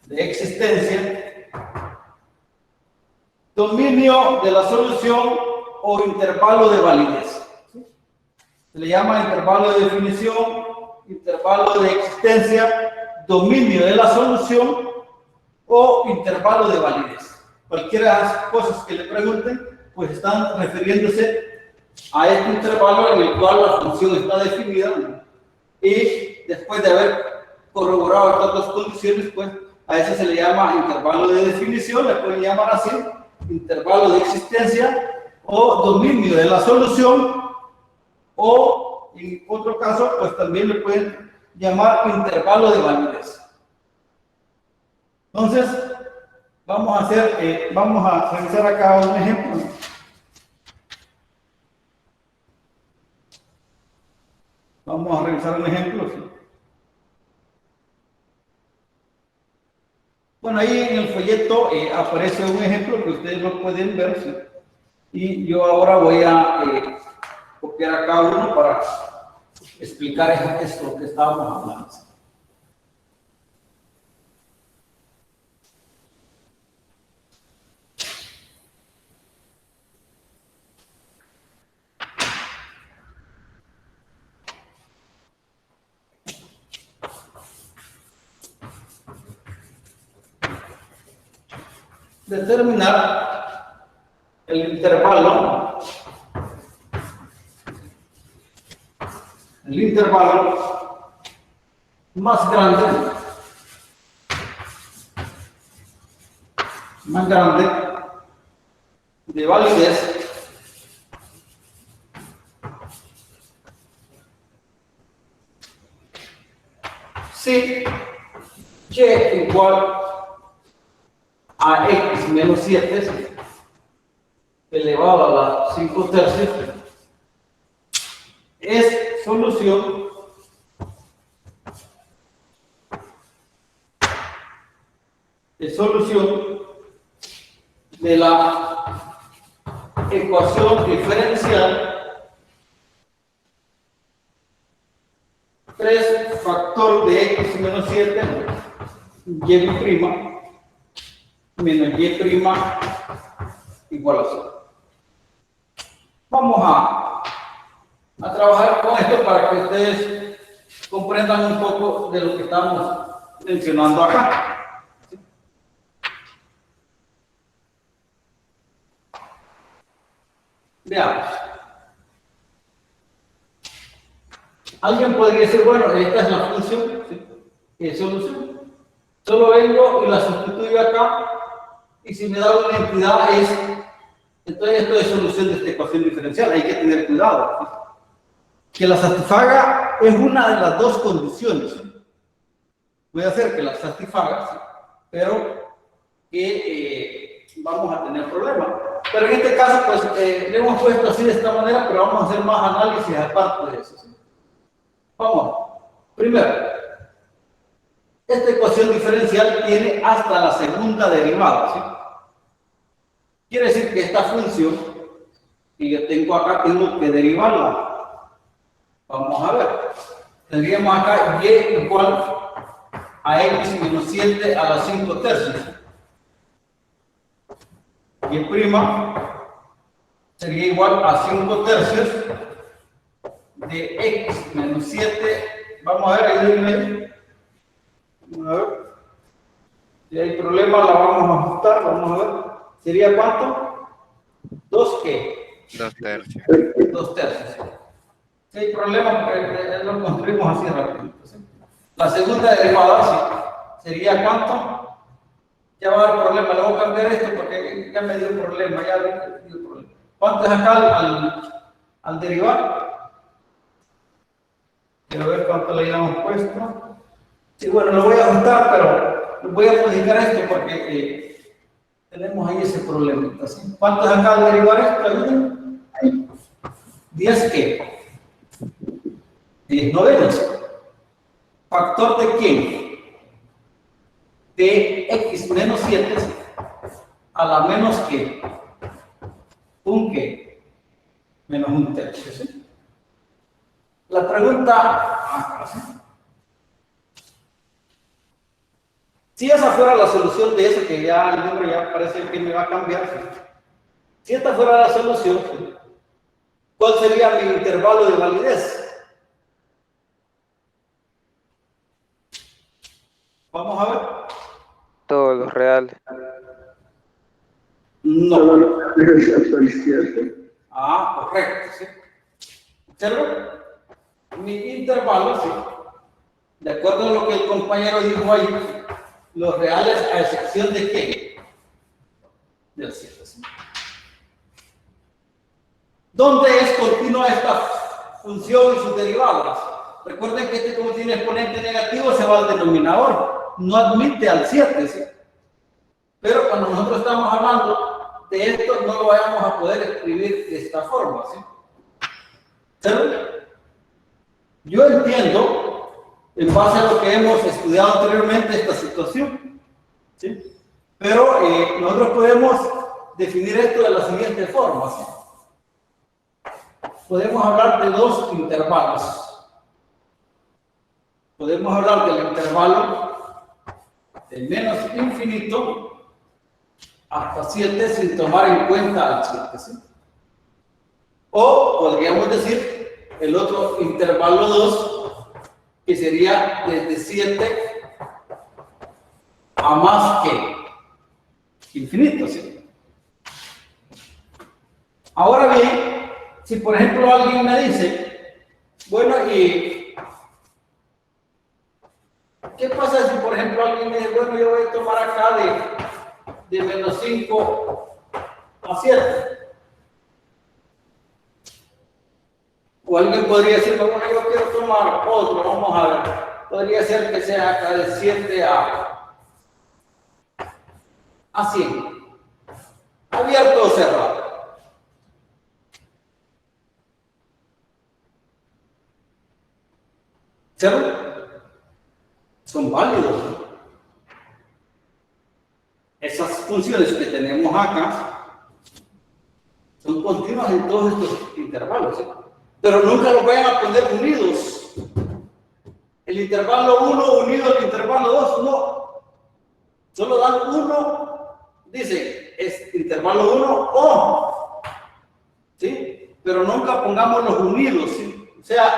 De existencia, dominio de la solución o intervalo de validez. Se le llama intervalo de definición, intervalo de existencia, dominio de la solución o intervalo de validez. Cualquiera de las cosas que le pregunten, pues están refiriéndose a este intervalo en el cual la función está definida, ¿no? Y después de haber corroborado estas dos condiciones, pues a eso se le llama intervalo de definición, le pueden llamar así, intervalo de existencia o dominio de la solución, o en otro caso, pues también le pueden llamar intervalo de validez. Entonces, vamos a revisar acá un ejemplo. Vamos a revisar un ejemplo. ¿Sí? Bueno, ahí en el folleto aparece un ejemplo que ustedes lo pueden ver. ¿Sí? Y yo ahora voy a copiar a cada uno para explicar esto que estábamos hablando. Determinar el intervalo más grande de validez si y igual a x menos 7 elevado a la 5 tercios es solución de la ecuación diferencial 3 factor de x menos 7 y prima menos y prima igual a 0. Vamos a trabajar con esto para que ustedes comprendan un poco de lo que estamos mencionando acá. Veamos. Alguien podría decir, bueno, esta es la función, ¿sí? ¿Qué solución? Solo vengo y la sustituyo acá, y si me da una entidad entonces esto es solución de esta ecuación diferencial. Hay que tener cuidado, ¿sí? Que la satisfaga es una de las dos condiciones. Voy a hacer que la satisfaga, ¿sí? Pero que vamos a tener problemas. Pero en este caso, pues, le hemos puesto así de esta manera, pero vamos a hacer más análisis aparte de eso, ¿sí? Vamos. Primero, esta ecuación diferencial tiene hasta la segunda derivada, ¿sí? Quiere decir que esta función que yo tengo acá, tengo que derivarla. Vamos a ver. Tendríamos acá y igual a x menos 7 a la 5 tercios. Y prima sería igual a 5 tercios de x menos 7. Vamos a ver, ahí. Vamos a ver. Si hay problema, la vamos a ajustar. Vamos a ver. ¿Sería cuánto? 2 qué? 2 tercios. 2 tercios. Si hay problema, pues, lo construimos así rápido. ¿Sí? La segunda derivada, ¿sí? ¿Sería cuánto? Ya va a haber problema. Le voy a cambiar esto porque ya me dio problema. Ya me dio problema. ¿Cuánto es acá al derivar? Quiero ver cuánto le hayamos puesto. Sí, bueno, lo voy a ajustar, pero voy a modificar esto porque tenemos ahí ese problema. ¿Sí? ¿Cuánto es acá al derivar esto? 10 qué? 10 novenos. ¿Factor de quién? De x menos 7 a la menos que un qué? Menos un tercio. ¿Sí? La pregunta, si esa fuera la solución de eso, que ya el número ya parece que me va a cambiar, ¿sí? Si esta fuera la solución, ¿sí? ¿Cuál sería mi intervalo de validez? Vamos a ver. Todos los reales. No. Solo lo que hasta el 7. Ah, correcto, ¿sí? ¿Observa? Mi intervalo, ¿sí? De acuerdo a lo que el compañero dijo ahí, los reales a excepción de qué? Del 7, ¿sí? ¿Dónde es continua esta función y sus derivadas? Recuerden que este, como tiene exponente negativo, se va al denominador. No admite al 7, ¿sí? Pero cuando nosotros estamos hablando de esto, no lo vayamos a poder escribir de esta forma, ¿sí? ¿Sí? Yo entiendo, en base a lo que hemos estudiado anteriormente, esta situación, ¿sí? Pero nosotros podemos definir esto de la siguiente forma, ¿sí? Podemos hablar de dos intervalos. Podemos hablar del intervalo de menos infinito hasta 7 sin tomar en cuenta al 7, ¿sí? O podríamos decir el otro intervalo 2, que sería desde 7 a más que infinito, ¿sí? Ahora bien, si por ejemplo alguien me dice, bueno, ¿y qué pasa si por ejemplo alguien me dice, bueno, yo voy a tomar acá de menos 5 a 7? O alguien podría decir, bueno, yo quiero tomar otro, vamos a ver, podría ser que sea acá de 7 a 100, abierto o cerrado. ¿Cierto? Son válidos. Esas funciones que tenemos acá son continuas en todos estos intervalos, ¿sí? Pero nunca los vayan a poner unidos. El intervalo 1 unido al intervalo 2, no. Solo dan uno, dice, es intervalo 1 o, ¿sí? Pero nunca pongamos los unidos, ¿sí? O sea,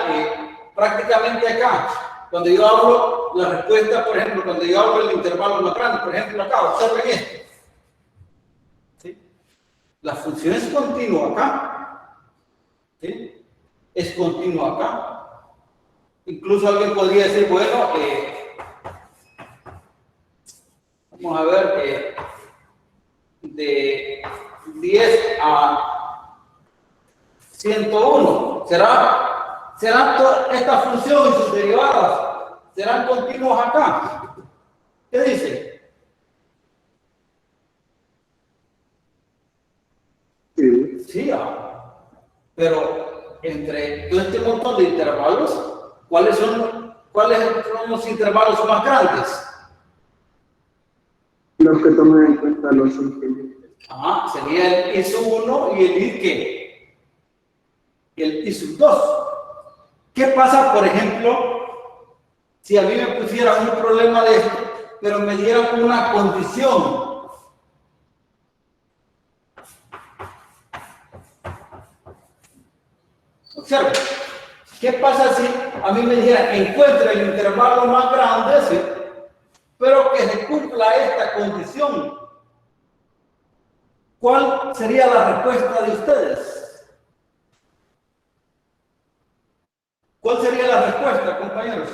prácticamente acá, cuando yo hablo la respuesta, por ejemplo, cuando yo hablo el intervalo más grande, por ejemplo, acá, observen esto, ¿sí? La función es continua acá, ¿sí? Es continua acá. Incluso alguien podría decir, bueno, vamos a ver, de 10 a 101, ¿serán todas estas funciones y sus derivadas, serán continuos acá? ¿Qué dice? Sí. Sí, pero entre todo este montón de intervalos, ¿cuáles son los intervalos más grandes? Los que toman en cuenta los infinitos. Sería el I sub 1 y el I ¿qué? El I sub 2. ¿Qué pasa, por ejemplo, si a mí me pusieran un problema de esto, pero me dieran una condición? Observe, ¿qué pasa si a mí me dijeran encuentre el intervalo más grande, ¿sí? Pero que se cumpla esta condición? ¿Cuál sería la respuesta de ustedes? ¿Cuál sería la respuesta, compañeros?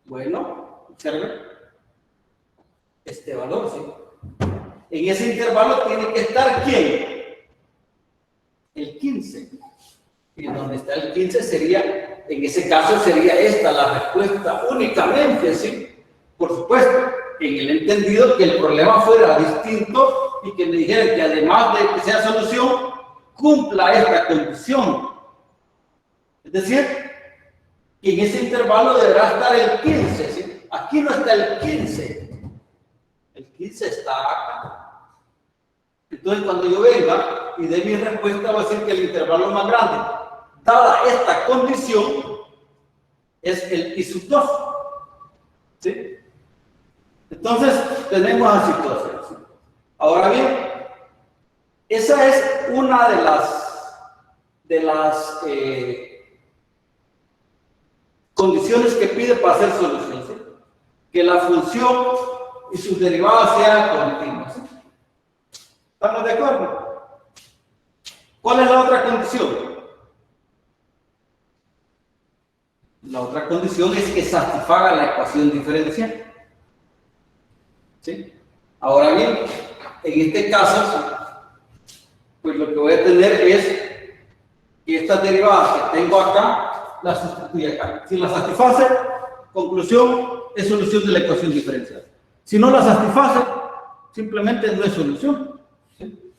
Bueno, observen este valor, ¿sí? En ese intervalo tiene que estar ¿quién? El 15. Y donde está el 15 sería, en ese caso sería esta la respuesta únicamente, ¿sí? Por supuesto, en el entendido que el problema fuera distinto y que me dijeran que además de que sea solución, cumpla esta condición. Es decir, que en ese intervalo deberá estar el 15, ¿sí? Aquí no está el 15. El 15 está acá. Entonces, cuando yo venga y dé mi respuesta, voy a decir que el intervalo más grande, dada esta condición, es el I sub 2. ¿Sí? Entonces, tenemos la situación, ¿sí? Ahora bien, esa es una de las condiciones que pide para hacer solución, ¿sí? Que la función y sus derivadas sean continuas, ¿sí? ¿Estamos de acuerdo? ¿Cuál es la otra condición? La otra condición es que satisfaga la ecuación diferencial, ¿sí? Ahora bien, en este caso, pues lo que voy a tener es que estas derivadas que tengo acá, las sustituye acá. Si las satisface, conclusión, es solución de la ecuación diferencial. Si no la satisface, simplemente no es solución, ¿sí?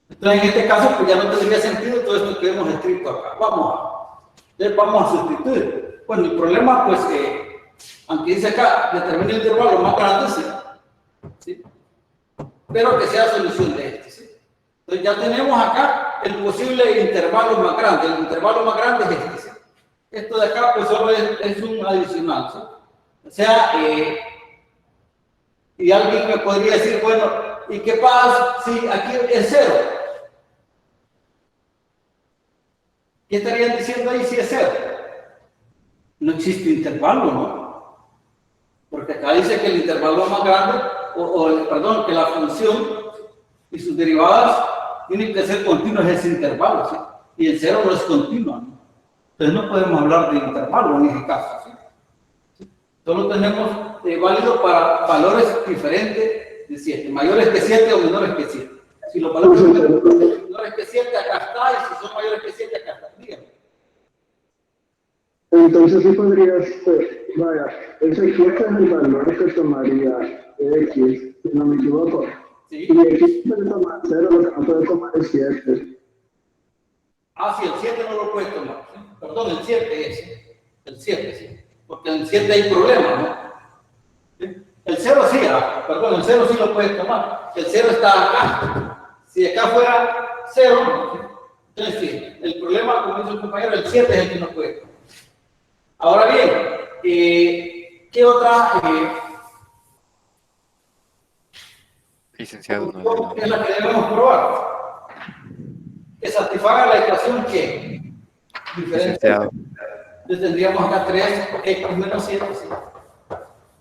Entonces, en este caso, pues ya no tendría sentido todo esto que hemos escrito acá. Vamos a Entonces vamos a sustituir. Bueno, el problema, pues, aunque dice acá, determina el intervalo más grande, sí, ¿sí? Pero que sea solución de este, ¿sí? Entonces ya tenemos acá el posible intervalo más grande. El intervalo más grande es este, ¿sí? Esto de acá, pues, solo es un adicional, ¿sí? O sea, y alguien me podría decir, bueno, ¿y qué pasa si aquí es 0? ¿Qué estarían diciendo ahí si es 0? No existe intervalo, ¿no? Porque acá dice que el intervalo más grande, perdón, que la función y sus derivadas tienen que ser continuas ese intervalo, ¿sí? Y el 0 no es continuo, ¿no? Entonces no podemos hablar de intervalo en ese caso, ¿sí? Solo tenemos válido para valores diferentes de 7, mayores que 7 o menores que 7. Si los valores son menores que 7, acá está, y si son mayores que 7, acá está. Dígame. Entonces sí podrías, vaya, ese X es el valor que tomaría X, si no me equivoco. ¿Sí? Y X puede tomar 0, lo que no puede tomar es 7. Ah, sí, el 7 no lo puede tomar, ¿sí? Perdón, el 7 es. El 7, sí. Porque en el 7 hay problemas, ¿no? ¿Sí? El 0 sí, perdón, el 0 sí lo puede tomar. El 0 está acá. Si acá fuera 0, ¿sí? Entonces sí, el problema, como dice el compañero, el 7 es el que no puede tomar. Ahora bien, ¿qué otra Licenciado, no. es la que debemos probar? Que satisfaga la ecuación que diferencial. Licenciado. Entonces tendríamos acá 3x menos 7, ¿sí?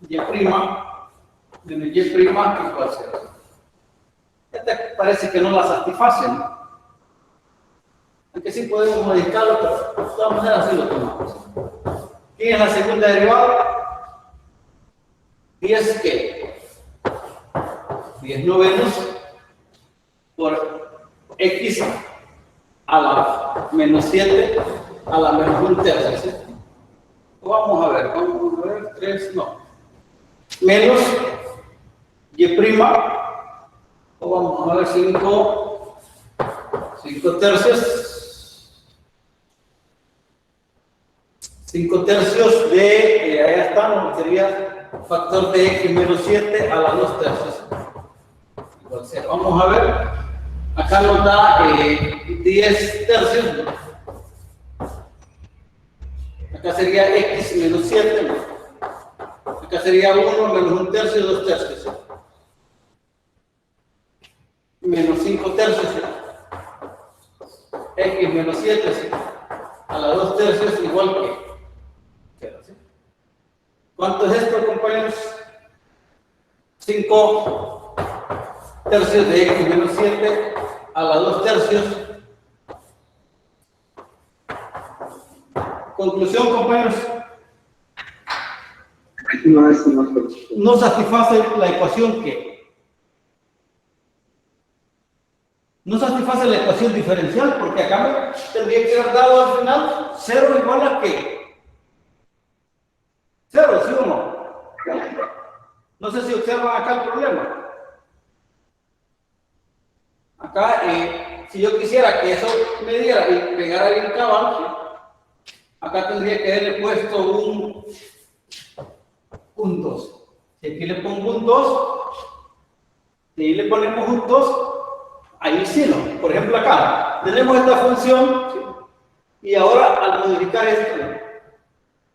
Y' menos y' igual a 0. Este parece que no la satisface, ¿no? Aunque sí podemos modificarlo, pero de todas maneras así lo tomamos. ¿Quién es la segunda derivada? 10 ¿qué? 10 novenos por x a la menos 7 a la menos 1 tercio, ¿sí? Vamos a ver, 3, no. Menos y', o vamos a ver 5 tercios. 5 tercios de, allá está, ¿no? Sería factor de x menos 7 a la 2 tercios. Igual 0. Vamos a ver, acá nos da 10 tercios, ¿no? Acá sería x menos 7, ¿no? Acá sería 1 menos 1 tercio, 2 tercios, ¿sí? Menos 5 tercios, ¿sí? X menos 7, ¿sí? A la 2 tercios igual que 0, ¿sí? ¿Cuánto es esto, compañeros? 5 tercios de x menos 7 a la 2 tercios. Conclusión, compañeros. No satisface la ecuación que no satisface la ecuación diferencial, porque acá me tendría que haber dado al final 0 igual a qué. 0, ¿sí o no? No sé si observan acá el problema. Acá, si yo quisiera que eso me diera y pegara bien cabal, ¿sí? Acá tendría que haberle puesto un 2. Si aquí le pongo un 2, y ahí le ponemos un 2, ahí sí no. Por ejemplo, acá tenemos esta función, ¿sí? Y ahora al modificar esto, ¿no?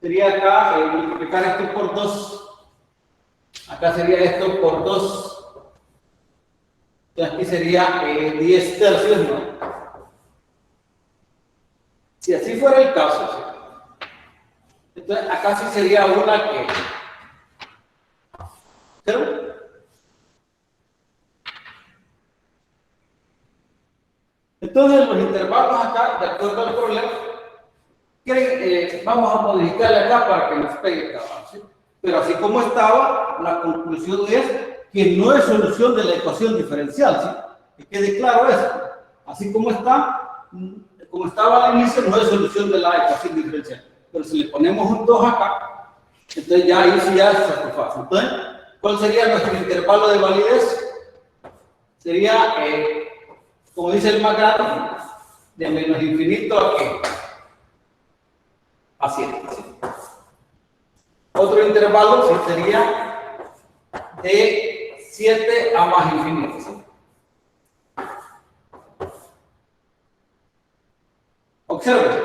Sería acá multiplicar esto por 2. Acá sería esto por 2. Entonces aquí sería 10 tercios, ¿no? Si así fuera el caso, ¿sí? Entonces acá sí sería una que 0. Entonces los intervalos acá, de acuerdo al problema, vamos a modificarle acá para que nos pegue cabal, ¿sí? Pero así como estaba, la conclusión es que no es solución de la ecuación diferencial, ¿sí? Que quede claro eso. Así como está, como estaba al inicio, no es solución de la ecuación diferencial. Pero si le ponemos un 2 acá, entonces ya ahí sí ya se satisface. Entonces, ¿cuál sería nuestro intervalo de validez? Sería, como dice el más grande, de menos infinito a qué. a 7. ¿Sí? Otro intervalo ¿sí? sería de 7 a más infinito. ¿Sí? Observe,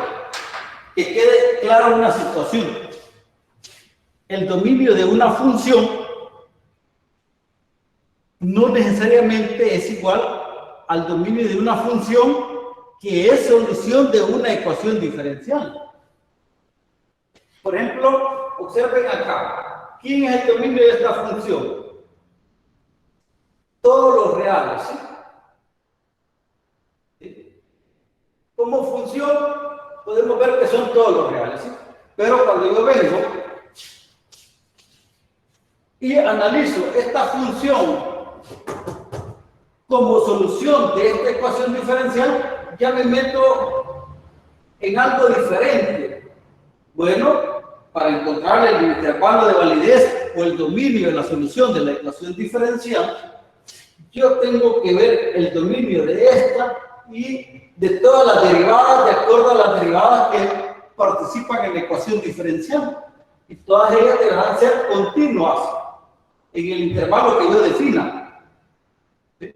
que quede clara una situación. El dominio de una función no necesariamente es igual al dominio de una función que es solución de una ecuación diferencial. Por ejemplo, observen acá. ¿Quién es el dominio de esta función? Todos los reales. ¿Sí? Como función, podemos ver que son todos los reales. ¿Sí? Pero cuando yo vengo y analizo esta función como solución de esta ecuación diferencial, ya me meto en algo diferente. Bueno, para encontrar el intervalo de validez o el dominio de la solución de la ecuación diferencial, yo tengo que ver el dominio de esta y de todas las derivadas de acuerdo a las derivadas que participan en la ecuación diferencial. Y todas ellas deberán ser continuas en el intervalo que yo defina. ¿Sí?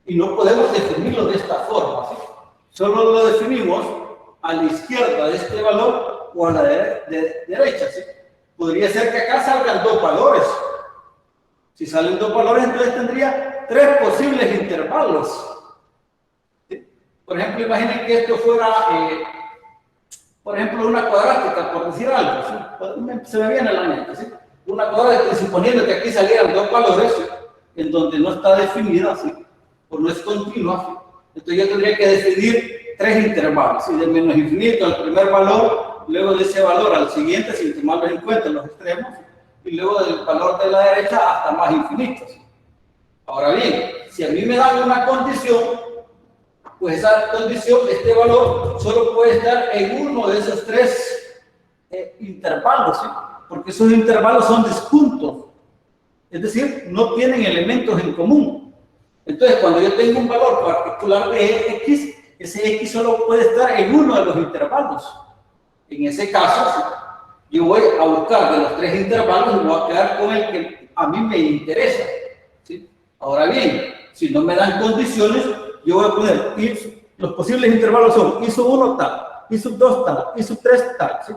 Y no podemos definirlo de esta forma. ¿Sí? Solo lo definimos a la izquierda de este valor o a la derecha. ¿Sí? Podría ser que acá salgan dos valores. Si salen dos valores, entonces tendría 3 posibles intervalos. ¿Sí? Por ejemplo, imaginen que esto fuera, por ejemplo, una cuadrática, por decir algo. ¿Sí? Se me viene a la mente. ¿Sí? Una cuadrática, suponiendo que aquí salieran dos valores, ¿sí? En donde no está definida, ¿sí? O no es continua, ¿sí? Entonces yo tendría que decidir 3 intervalos, ¿sí? De menos infinito al primer valor, luego de ese valor al siguiente, sin tomarlo en cuenta los extremos, y luego del valor de la derecha hasta más infinito. ¿Sí? Ahora bien, si a mí me dan una condición, pues esa condición, este valor, solo puede estar en uno de esos 3 intervalos, ¿sí? Porque esos intervalos son disjuntos, es decir, no tienen elementos en común. Entonces, cuando yo tengo un valor particular de x, ese x solo puede estar en uno de los intervalos. En ese caso, yo voy a buscar de los 3 intervalos y voy a quedar con el que a mí me interesa. ¿Sí? Ahora bien, si no me dan condiciones, yo voy a poner, y los posibles intervalos son I1 tal, I2 tal, I3 tal. ¿Sí?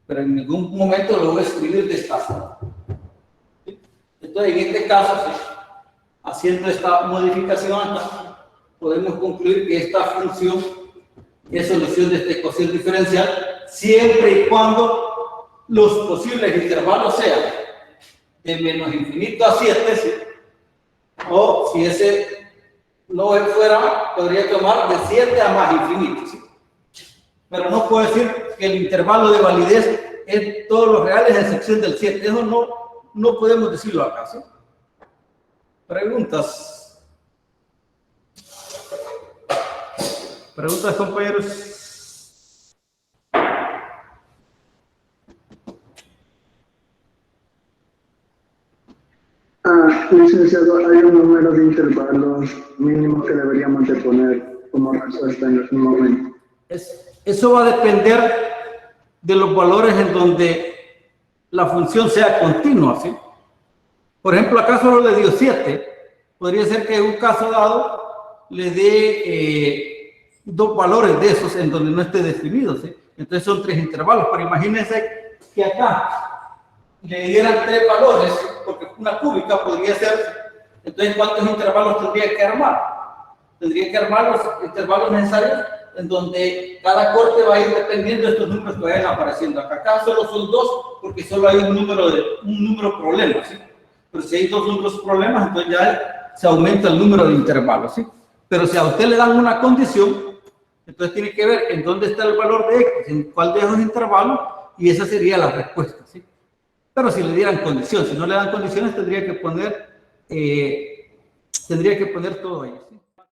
Pero en ningún momento lo voy a escribir de esta forma. ¿Sí? Entonces, en este caso, ¿sí? Haciendo esta modificación acá, podemos concluir que esta función es solución de esta ecuación diferencial siempre y cuando los posibles intervalos sean de menos infinito a 7, ¿sí? O si ese no fuera, podría tomar de 7 a más infinito. ¿Sí? Pero no puedo decir que el intervalo de validez es todos los reales a excepción del 7. Eso no podemos decirlo acá. ¿Sí? Preguntas. Preguntas, compañeros. Licenciado, hay un número de intervalos mínimos que deberíamos de poner como respuesta en este momento. Eso va a depender de los valores en donde la función sea continua, ¿sí? Por ejemplo, acá solo le dio 7. Podría ser que en un caso dado le dé 2 valores de esos en donde no esté definido, ¿sí? Entonces son 3 intervalos, pero imagínense que acá le dieran 3 valores, porque una cúbica podría ser, entonces ¿cuántos intervalos tendría que armar? Tendría que armar los intervalos necesarios en donde cada corte va a ir dependiendo de estos números que vayan apareciendo. Acá solo son 2 porque solo hay un número problema, ¿sí? Pero si hay 2 números problemas, entonces ya se aumenta el número de intervalos, ¿sí? Pero si a usted le dan una condición, entonces tiene que ver en dónde está el valor de x, en cuál de esos intervalos, y esa sería la respuesta, ¿sí? Pero si le dieran condiciones, si no le dan condiciones, tendría que poner todo ahí, ¿sí?